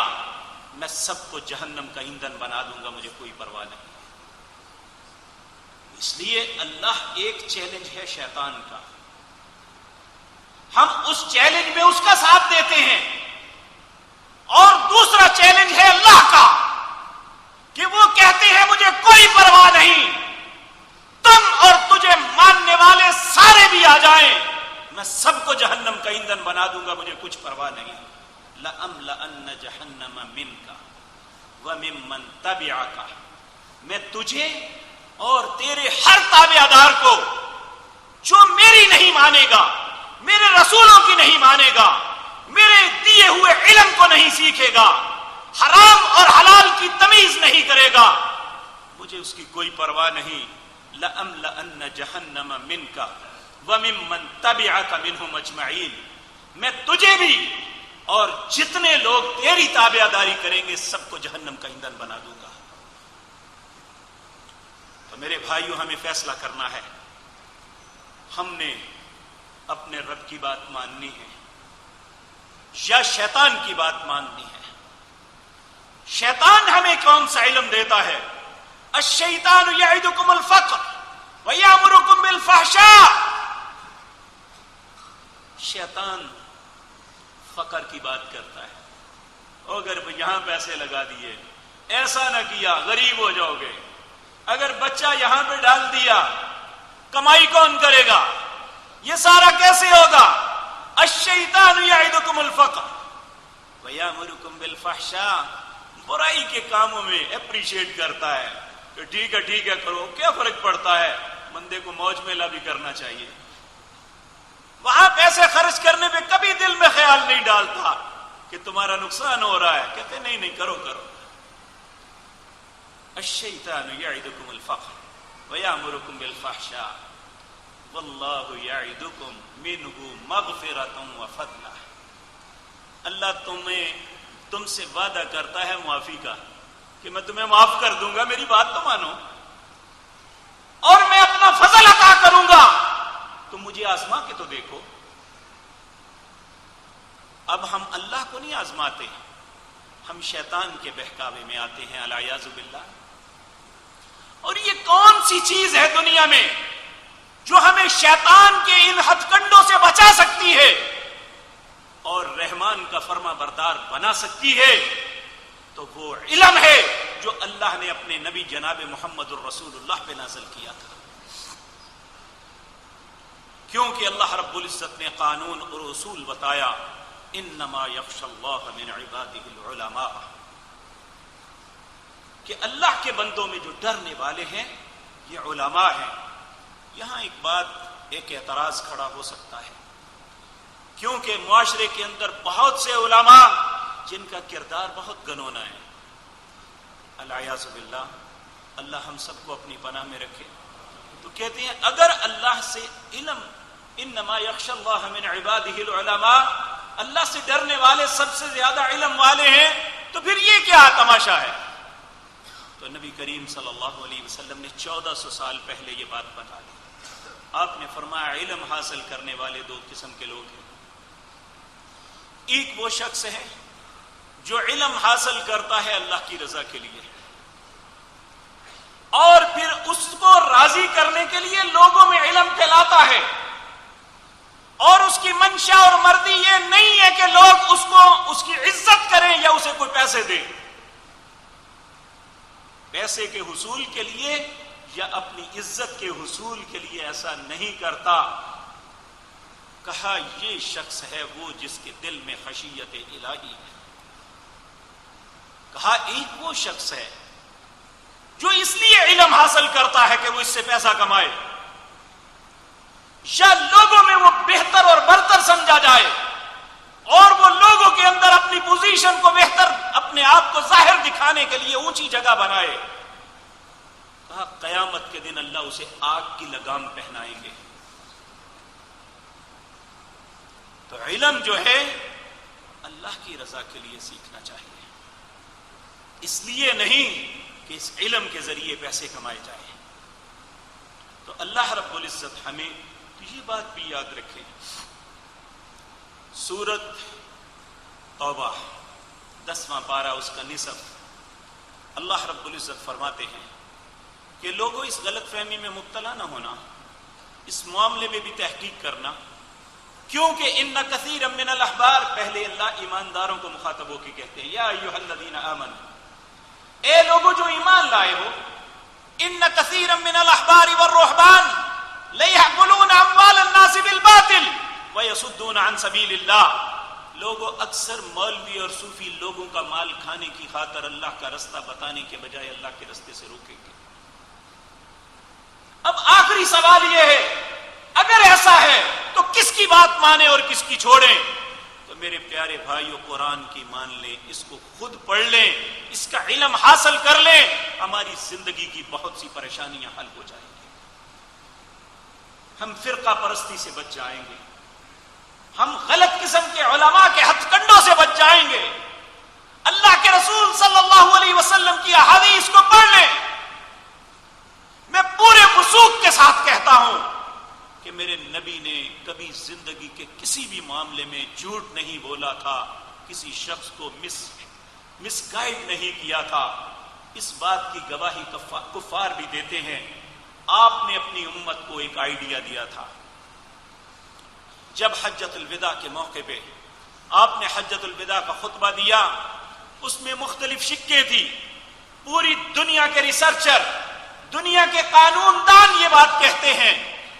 Speaker 1: میں سب کو جہنم کا ایندھن بنا دوں گا، مجھے کوئی پرواہ نہیں۔ اس لیے اللہ ایک چیلنج ہے شیطان کا، ہم اس چیلنج میں اس کا ساتھ دیتے ہیں، اور دوسرا چیلنج ہے اللہ کا کہ وہ کہتے ہیں مجھے کوئی پرواہ نہیں، تم اور تجھے ماننے والے سارے بھی آ جائیں میں سب کو جہنم کا ایندھن بنا دوں گا، مجھے کچھ پرواہ نہیں۔ لَأَمْلَأَنَّ جَهَنَّمَ مِنْكَ وَمِمَّنْ تَبِعَكَ، میں تجھے اور تیرے ہر تابع دار کو جو میری نہیں مانے گا، میرے رسولوں کی نہیں مانے گا، میرے دیے ہوئے علم کو نہیں سیکھے گا، حرام اور حلال کی تمیز نہیں کرے گا، مجھے اس کی کوئی پرواہ نہیں۔ لَأَمْلَأَنَّ جَهَنَّمَ مِنْكَ وَمِمَّنْ تَبِعَكَ مِنْهُمْ أَجْمَعِينَ، میں تجھے بھی اور جتنے لوگ تیری تابع داری کریں گے سب کو جہنم کا ایندھن بنا دوں گا۔ تو میرے بھائیوں، ہمیں فیصلہ کرنا ہے، ہم نے اپنے رب کی بات ماننی ہے یا شیطان کی بات ماننی ہے؟ شیطان ہمیں کون سا علم دیتا ہے؟ الشیطان یعدکم الفقر ویامرکم بالفحشاء، شیطان فقر کی بات کرتا ہے، اگر یہاں پیسے لگا دیے، ایسا نہ کیا غریب ہو جاؤ گے، اگر بچہ یہاں پہ ڈال دیا کمائی کون کرے گا، یہ سارا کیسے ہوگا؟ الشیطان یعدکم الفقر ویامرکم بالفحشاء، برائی کے کاموں میں اپریشیٹ کرتا ہے کہ ٹھیک ہے کرو، کیا فرق پڑتا ہے، بندے کو موج میلہ بھی کرنا چاہیے۔ وہاں پیسے خرچ کرنے پہ کبھی دل میں خیال نہیں ڈالتا کہ تمہارا نقصان ہو رہا ہے، کہتے نہیں کرو۔ الشیطان یعدکم الفقر ویامرکم بالفحشاء واللہ یعدکم منہ مغفرۃ وفضلہ، اللہ تم سے وعدہ کرتا ہے معافی کا کہ میں تمہیں معاف کر دوں گا، میری بات تو مانو، اور میں اپنا فضل عطا کروں گا، تم مجھے آزما کے تو دیکھو۔ اب ہم اللہ کو نہیں آزماتے، ہم شیطان کے بہکاوے میں آتے ہیں، الیاذ باللہ۔ اور یہ کون سی چیز ہے دنیا میں جو ہمیں شیطان کے ان ہتھ کنڈوں سے بچا سکتی ہے اور رحمان کا فرما بردار بنا سکتی ہے؟ تو وہ علم ہے جو اللہ نے اپنے نبی جناب محمد الرسول اللہ پہ نازل کیا تھا، کیونکہ اللہ رب العزت نے قانون اور اصول بتایا، انما یخشی اللہ من عبادہ العلماء، کہ اللہ کے بندوں میں جو ڈرنے والے ہیں یہ علماء ہیں۔ یہاں ایک اعتراض کھڑا ہو سکتا ہے، کیونکہ معاشرے کے اندر بہت سے علماء جن کا کردار بہت گنونا ہے، الیاذ باللہ، اللہ ہم سب کو اپنی پناہ میں رکھے۔ تو کہتے ہیں اگر اللہ سے علم، انما یخشی اللہ من عبادہ العلماء، اللہ سے ڈرنے والے سب سے زیادہ علم والے ہیں، تو پھر یہ کیا تماشا ہے؟ تو نبی کریم صلی اللہ علیہ وسلم نے 1400 سال پہلے یہ بات بتا دی۔ آپ نے فرمایا علم حاصل کرنے والے دو قسم کے لوگ ہیں، ایک وہ شخص ہے جو علم حاصل کرتا ہے اللہ کی رضا کے لیے اور پھر اس کو راضی کرنے کے لیے لوگوں میں علم پھیلاتا ہے، اور اس کی منشا اور مرضی یہ نہیں ہے کہ لوگ اس کی عزت کریں یا اسے کوئی پیسے دیں، پیسے کے حصول کے لیے یا اپنی عزت کے حصول کے لیے ایسا نہیں کرتا۔ کہا یہ شخص ہے وہ جس کے دل میں خشیت الہی ہے۔ کہا ایک وہ شخص ہے جو اس لیے علم حاصل کرتا ہے کہ وہ اس سے پیسہ کمائے یا لوگوں میں وہ بہتر اور برتر سمجھا جائے اور وہ لوگوں کے اندر اپنی پوزیشن کو بہتر، اپنے آپ کو ظاہر دکھانے کے لیے اونچی جگہ بنائے۔ کہا قیامت کے دن اللہ اسے آگ کی لگام پہنائیں گے۔ تو علم جو ہے اللہ کی رضا کے لیے سیکھنا چاہیے، اس لیے نہیں کہ اس علم کے ذریعے پیسے کمائے جائیں۔ تو اللہ رب العزت ہمیں تو یہ بات بھی یاد رکھے۔ سورت توبہ 10واں پارہ اس کا نصف، اللہ رب العزت فرماتے ہیں کہ لوگوں اس غلط فہمی میں مبتلا نہ ہونا، اس معاملے میں بھی تحقیق کرنا، کیونکہ ان کثیرا من الاحبار، پہلے اللہ ایمانداروں کو مخاطب ہو کے کہتے ہیں یا ایھا الذین آمنوا، اے لوگوں جو ایمان لائے ہو، ان کثیرا من الاحبار والرہبان لیأکلون اموال الناس بالباطل ویصدون عن سبیل اللہ، لوگوں اکثر مولوی اور صوفی لوگوں کا مال کھانے کی خاطر اللہ کا رستہ بتانے کے بجائے اللہ کے رستے سے روکیں گے۔ اب آخری سوال یہ ہے، اگر ایسا ہے تو کس کی بات مانیں اور کس کی چھوڑیں؟ تو میرے پیارے بھائیو، قرآن کی مان لیں، اس کو خود پڑھ لیں، اس کا علم حاصل کر لیں، ہماری زندگی کی بہت سی پریشانیاں حل ہو جائیں گی، ہم فرقہ پرستی سے بچ جائیں گے، ہم غلط قسم کے علماء کے ہتھ کنڈوں سے بچ جائیں گے۔ اللہ کے رسول صلی اللہ علیہ وسلم کی احادیث کو پڑھ لیں۔ میں پورے وثوق کے ساتھ کہتا ہوں کہ میرے نبی نے کبھی زندگی کے کسی بھی معاملے میں جھوٹ نہیں بولا تھا، کسی شخص کو مس گائیڈ نہیں کیا تھا۔ اس بات کی گواہی کفار بھی دیتے ہیں۔ آپ نے اپنی امت کو ایک آئیڈیا دیا تھا، جب حجۃ الوداع کے موقع پہ آپ نے حجۃ الوداع کا خطبہ دیا، اس میں مختلف شکیں تھی، پوری دنیا کے ریسرچر، دنیا کے قانون دان یہ بات کہتے ہیں،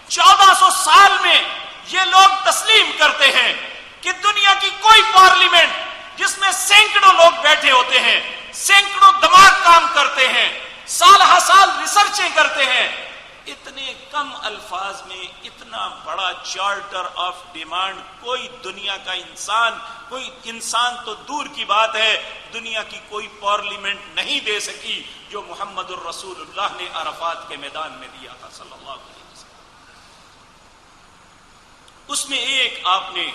Speaker 1: 1400 سال میں یہ لوگ تسلیم کرتے ہیں کہ دنیا کی کوئی پارلیمنٹ جس میں سینکڑوں لوگ بیٹھے ہوتے ہیں، سینکڑوں دماغ کام کرتے ہیں، سال ہر سال ریسرچیں کرتے ہیں، اتنے کم الفاظ میں اتنا بڑا چارٹر آف ڈیمانڈ کوئی دنیا کا کوئی انسان تو دور کی بات ہے، دنیا کی کوئی پارلیمنٹ نہیں دے سکی جو محمد الرسول اللہ نے عرفات کے میدان میں دیا تھا صلی اللہ علیہ وسلم۔ اس میں ایک آپ نے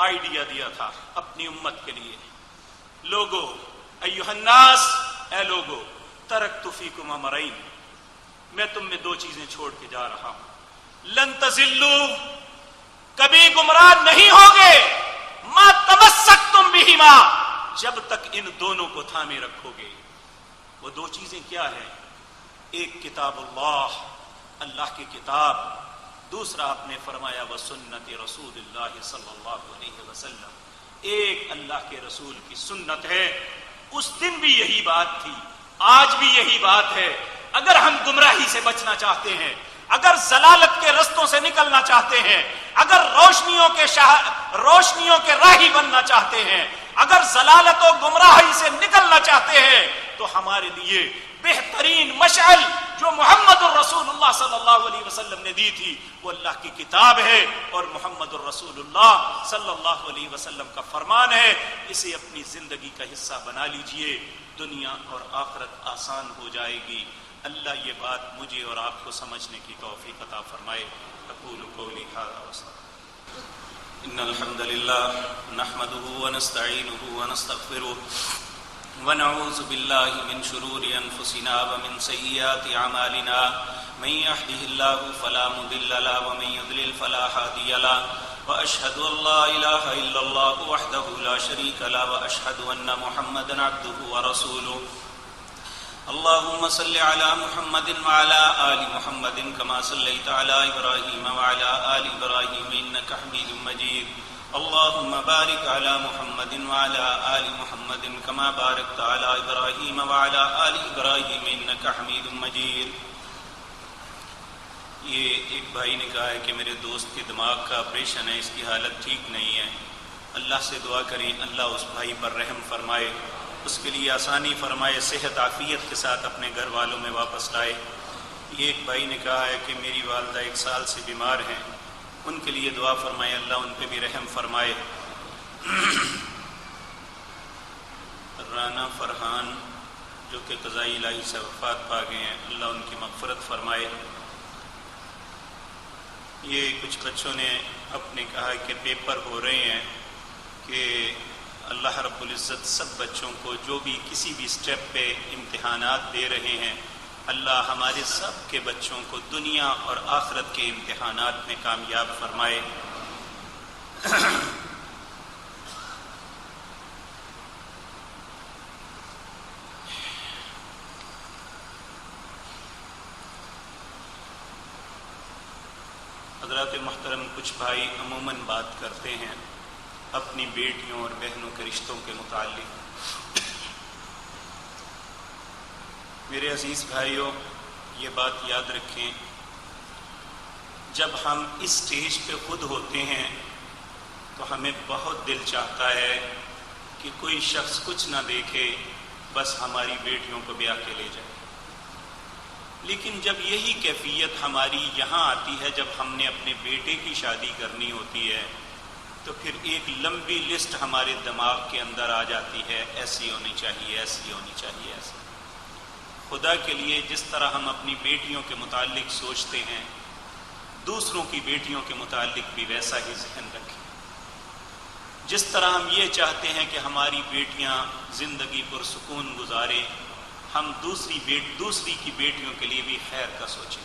Speaker 1: آئیڈیا دیا تھا اپنی امت کے لیے، لوگو ایھا الناس، اے لوگو، ترکت فیکم امرین، میں تم میں دو چیزیں چھوڑ کے جا رہا ہوں، لن تضلوا، کبھی گمراہ نہیں ہوگے، ما تمسکتم بہما، جب تک ان دونوں کو تھامے رکھو گے۔ وہ دو چیزیں کیا ہیں؟ ایک کتاب اللہ، اللہ کی کتاب، دوسرا آپ نے فرمایا وسنت رسول اللہ صلی اللہ علیہ وسلم، ایک اللہ کے رسول کی سنت ہے۔ اس دن بھی یہی بات تھی، آج بھی یہی بات ہے۔ اگر ہم گمراہی سے بچنا چاہتے ہیں، اگر ضلالت کے رستوں سے نکلنا چاہتے ہیں، اگر روشنیوں کے راہی بننا چاہتے ہیں، اگر ضلالت و گمراہی سے نکلنا چاہتے ہیں، تو ہمارے لیے بہترین مشعل جو محمد الرسول اللہ صلی اللہ علیہ وسلم نے دی تھی وہ اللہ کی کتاب ہے اور محمد الرسول اللہ صلی اللہ علیہ وسلم کا فرمان ہے۔ اسے اپنی زندگی کا حصہ بنا لیجئے، دنیا اور آخرت آسان ہو جائے گی۔ اللہ یہ بات مجھے اور آپ کو سمجھنے کی توفیق عطا فرمائے۔ اقول قولی ھذا واستغفر ان الحمد للہ نحمده ونستعینه ونستغفره ونعوذ باللہ من شرور انفسنا ومن سیئات اعمالنا من يهده الله فلا مضل له ومن يضلل فلا هادي له وأشهد أن لا إله إلا الله وحده لا شريك له وأشهد أن محمدا عبده ورسوله اللهم صل على محمد وعلى آل محمد كما صليت على إبراهيم وعلى آل إبراهيم إنك حميد مجيد اللهم بارك على محمد وعلى آل محمد كما باركت على إبراهيم وعلى آل إبراهيم إنك حميد مجيد. یہ ایک بھائی نے کہا ہے کہ میرے دوست کے دماغ کا آپریشن ہے، اس کی حالت ٹھیک نہیں ہے. اللہ سے دعا کریں اللہ اس بھائی پر رحم فرمائے، اس کے لیے آسانی فرمائے، صحت عافیت کے ساتھ اپنے گھر والوں میں واپس لائے. یہ ایک بھائی نے کہا ہے کہ میری والدہ 1 سال سے بیمار ہیں، ان کے لیے دعا فرمائے اللہ ان پہ بھی رحم فرمائے. رانا فرحان جو کہ قضائی الہی سے وفات پا گئے ہیں، اللہ ان کی مغفرت فرمائے. یہ کچھ بچوں نے اپنے کہا کہ پیپر ہو رہے ہیں کہ اللہ رب العزت سب بچوں کو جو بھی کسی بھی سٹیپ پہ امتحانات دے رہے ہیں، اللہ ہمارے سب کے بچوں کو دنیا اور آخرت کے امتحانات میں کامیاب فرمائے. حضرات محترم، کچھ بھائی عموماً بات کرتے ہیں اپنی بیٹیوں اور بہنوں کے رشتوں کے متعلق. میرے عزیز بھائیوں، یہ بات یاد رکھیں، جب ہم اس سٹیج پہ خود ہوتے ہیں تو ہمیں بہت دل چاہتا ہے کہ کوئی شخص کچھ نہ دیکھے، بس ہماری بیٹیوں کو بیاہ کے لے جائے. لیکن جب یہی کیفیت ہماری یہاں آتی ہے، جب ہم نے اپنے بیٹے کی شادی کرنی ہوتی ہے، تو پھر ایک لمبی لسٹ ہمارے دماغ کے اندر آ جاتی ہے، ایسی ہونی چاہیے، ایسی ہونی چاہیے، ایسی. خدا کے لیے جس طرح ہم اپنی بیٹیوں کے متعلق سوچتے ہیں، دوسروں کی بیٹیوں کے متعلق بھی ویسا ہی ذہن رکھیں. جس طرح ہم یہ چاہتے ہیں کہ ہماری بیٹیاں زندگی پرسکون گزاریں، ہم دوسری کی بیٹیوں کے لیے بھی خیر کا سوچیں.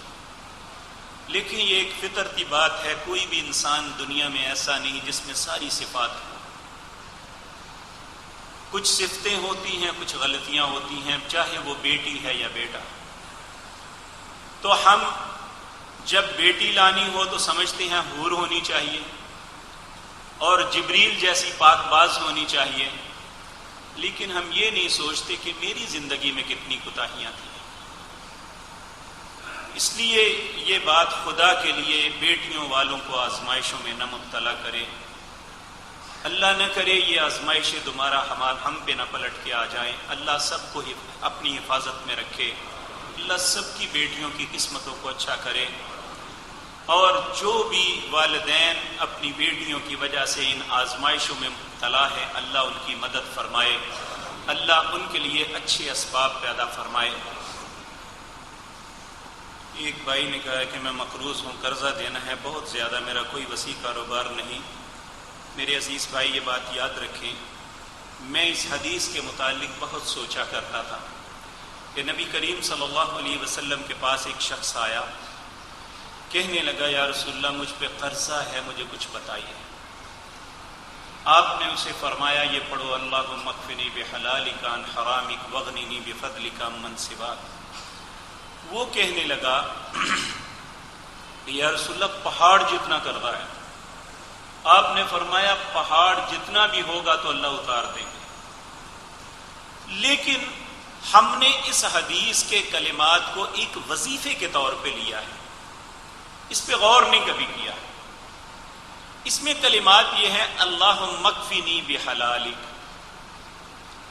Speaker 1: لیکن یہ ایک فطرتی بات ہے، کوئی بھی انسان دنیا میں ایسا نہیں جس میں ساری صفات ہوں. کچھ صفتیں ہوتی ہیں، کچھ غلطیاں ہوتی ہیں، چاہے وہ بیٹی ہے یا بیٹا. تو ہم جب بیٹی لانی ہو تو سمجھتے ہیں حور ہونی چاہیے اور جبریل جیسی پاک باز ہونی چاہیے. لیکن ہم یہ نہیں سوچتے کہ میری زندگی میں کتنی کوتاہیاں تھیں. اس لیے یہ بات خدا کے لیے بیٹیوں والوں کو آزمائشوں میں نہ مبتلا کرے. اللہ نہ کرے یہ آزمائشیں دوبارہ ہم پہ نہ پلٹ کے آ جائیں. اللہ سب کو اپنی حفاظت میں رکھے. اللہ سب کی بیٹیوں کی قسمتوں کو اچھا کرے. اور جو بھی والدین اپنی بیٹیوں کی وجہ سے ان آزمائشوں میں مبتلا ہے، اللہ ان کی مدد فرمائے، اللہ ان کے لیے اچھے اسباب پیدا فرمائے. ایک بھائی نے کہا کہ میں مقروض ہوں، قرضہ دینا ہے بہت زیادہ، میرا کوئی وسیع کاروبار نہیں. میرے عزیز بھائی یہ بات یاد رکھیں، میں اس حدیث کے متعلق بہت سوچا کرتا تھا کہ نبی کریم صلی اللہ علیہ وسلم کے پاس ایک شخص آیا، کہنے لگا یا رسول اللہ مجھ پہ قرضہ ہے، مجھے کچھ بتائیے. آپ نے اسے فرمایا یہ پڑھو اللہم اکفنی بحلالک عن حرامک واغننی بفضلک عمن سواک. وہ کہنے لگا کہ یا رسول اللہ پہاڑ جتنا قرضہ ہے. آپ نے فرمایا پہاڑ جتنا بھی ہوگا تو اللہ اتار دیں گے. لیکن ہم نے اس حدیث کے کلمات کو ایک وظیفے کے طور پہ لیا ہے، اس پہ غور نہیں کبھی کیا. اس میں کلمات یہ ہیں اللہم اکفنی بحلالک،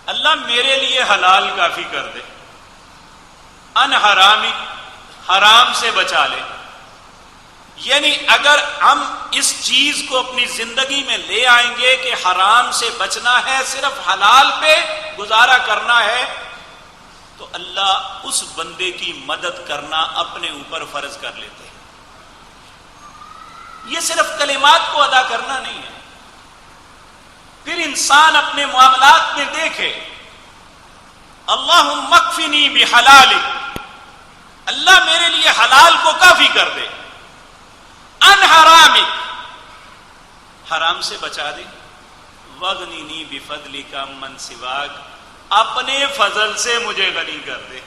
Speaker 1: اللہ میرے لیے حلال کافی کر دے، ان حرامک حرام سے بچا لے. یعنی اگر ہم اس چیز کو اپنی زندگی میں لے آئیں گے کہ حرام سے بچنا ہے، صرف حلال پہ گزارا کرنا ہے، تو اللہ اس بندے کی مدد کرنا اپنے اوپر فرض کر لیتے ہیں. یہ صرف کلمات کو ادا کرنا نہیں ہے. پھر انسان اپنے معاملات میں دیکھے اللہم اکفنی بحلالک، اللہ میرے لیے حلال کو کافی کر دے، ان حرامک حرام سے بچا دے. وَغْنِنِي بِفَضْلِكَ عَمَّنْ سِوَاكَ، اپنے فضل سے مجھے غنی کر دے.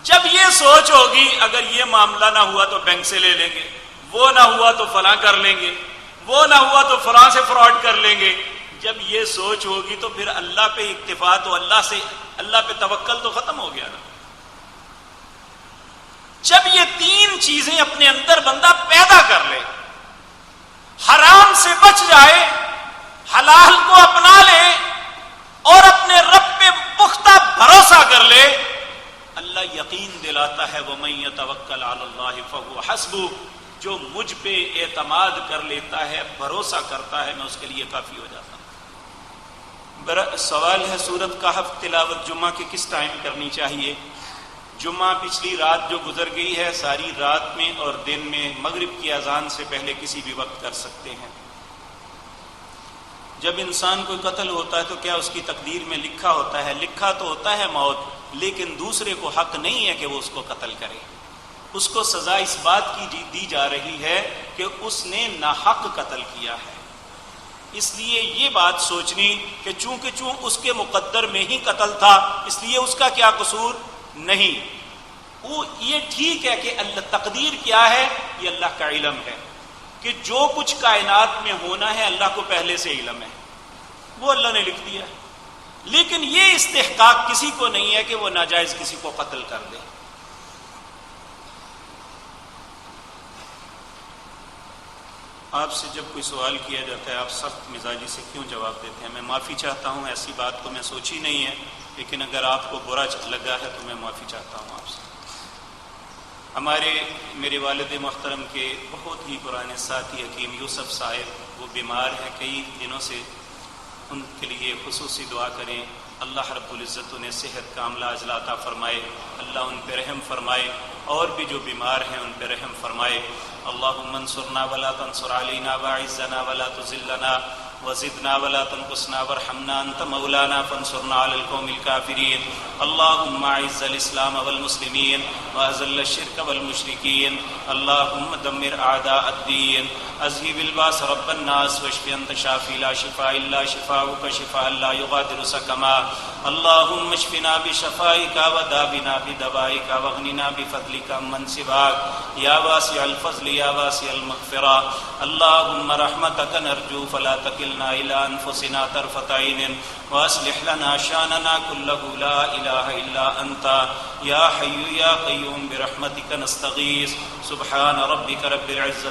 Speaker 1: جب یہ سوچ ہوگی اگر یہ معاملہ نہ ہوا تو بینک سے لے لیں گے، وہ نہ ہوا تو فلاں کر لیں گے، وہ نہ ہوا تو فلاں سے فراڈ کر لیں گے، جب یہ سوچ ہوگی تو پھر اللہ پہ اکتفا تو اللہ پہ توکل تو ختم ہو گیا نا. جب یہ تین چیزیں اپنے اندر بندہ پیدا کر لے، حرام سے بچ جائے، حلال کو اپنا لے اور اپنے رب پہ پختہ بھروسہ کر لے، اللہ یقین دلاتا ہے وَمَن يَتَوَكَّلْ عَلَى اللَّهِ فَهُوَ حَسْبُهُ، جو مجھ پہ اعتماد کر لیتا ہے، بھروسہ کرتا ہے، میں اس کے لیے کافی ہو جاتا ہوں. سوال ہے سورۃ کہف تلاوت جمعہ کے کس ٹائم کرنی چاہیے؟ جمعہ پچھلی رات جو گزر گئی ہے، ساری رات میں اور دن میں، مغرب کی اذان سے پہلے کسی بھی وقت کر سکتے ہیں. جب انسان کوئی قتل ہوتا ہے تو کیا اس کی تقدیر میں لکھا ہوتا ہے؟ لکھا تو ہوتا ہے موت، لیکن دوسرے کو حق نہیں ہے کہ وہ اس کو قتل کرے. اس کو سزا اس بات کی دی جا رہی ہے کہ اس نے ناحق قتل کیا ہے. اس لیے یہ بات سوچنی کہ چونکہ اس کے مقدر میں ہی قتل تھا اس لیے اس کا کیا قصور نہیں. وہ یہ ٹھیک ہے کہ اللہ تقدیر کیا ہے، یہ اللہ کا علم ہے کہ جو کچھ کائنات میں ہونا ہے اللہ کو پہلے سے علم ہے، وہ اللہ نے لکھ دیا. لیکن یہ استحقاق کسی کو نہیں ہے کہ وہ ناجائز کسی کو قتل کر دے. آپ سے جب کوئی سوال کیا جاتا ہے آپ سخت مزاجی سے کیوں جواب دیتے ہیں؟ میں معافی چاہتا ہوں، ایسی بات کو میں سوچی نہیں ہے، لیکن اگر آپ کو برا لگا ہے تو میں معافی چاہتا ہوں آپ سے. میرے والد محترم کے بہت ہی پرانے ساتھی حکیم یوسف صاحب، وہ بیمار ہیں کئی دنوں سے، ان کے لیے خصوصی دعا کریں. اللہ رب العزت انہیں صحت کاملہ عاجلہ عطا فرمائے، اللہ ان پہ رحم فرمائے، اور بھی جو بیمار ہیں ان پہ رحم فرمائے. اللہم انصرنا ولا تنصر علینا واعزنا ولا تذلنا وزدنا ولا تنقصنا وارحمنا انت مولانا فانصرنا على القوم الكافرين. اللهم اعز الاسلام والمسلمين واذل الشرك والمشركين. اللهم دمر اعداء الدين. اذهب الباس رب الناس واشف انت شافي لا شفاء الا شفاؤك شفاء لا يغادر سقما. اللهم اشفنا بشفائك وداونا بدوائك واغننا بفضلك عمن سواك يا واسع الفضل يا واسع المغفرة. اللهم رحمتك نرجو فلا تكلنا إلى أنفسنا طرفة عين وأصلح لنا شأننا كله لا إله إلا أنت يا حي يا قيوم برحمتك نستغيث. سبحان ربك رب العزة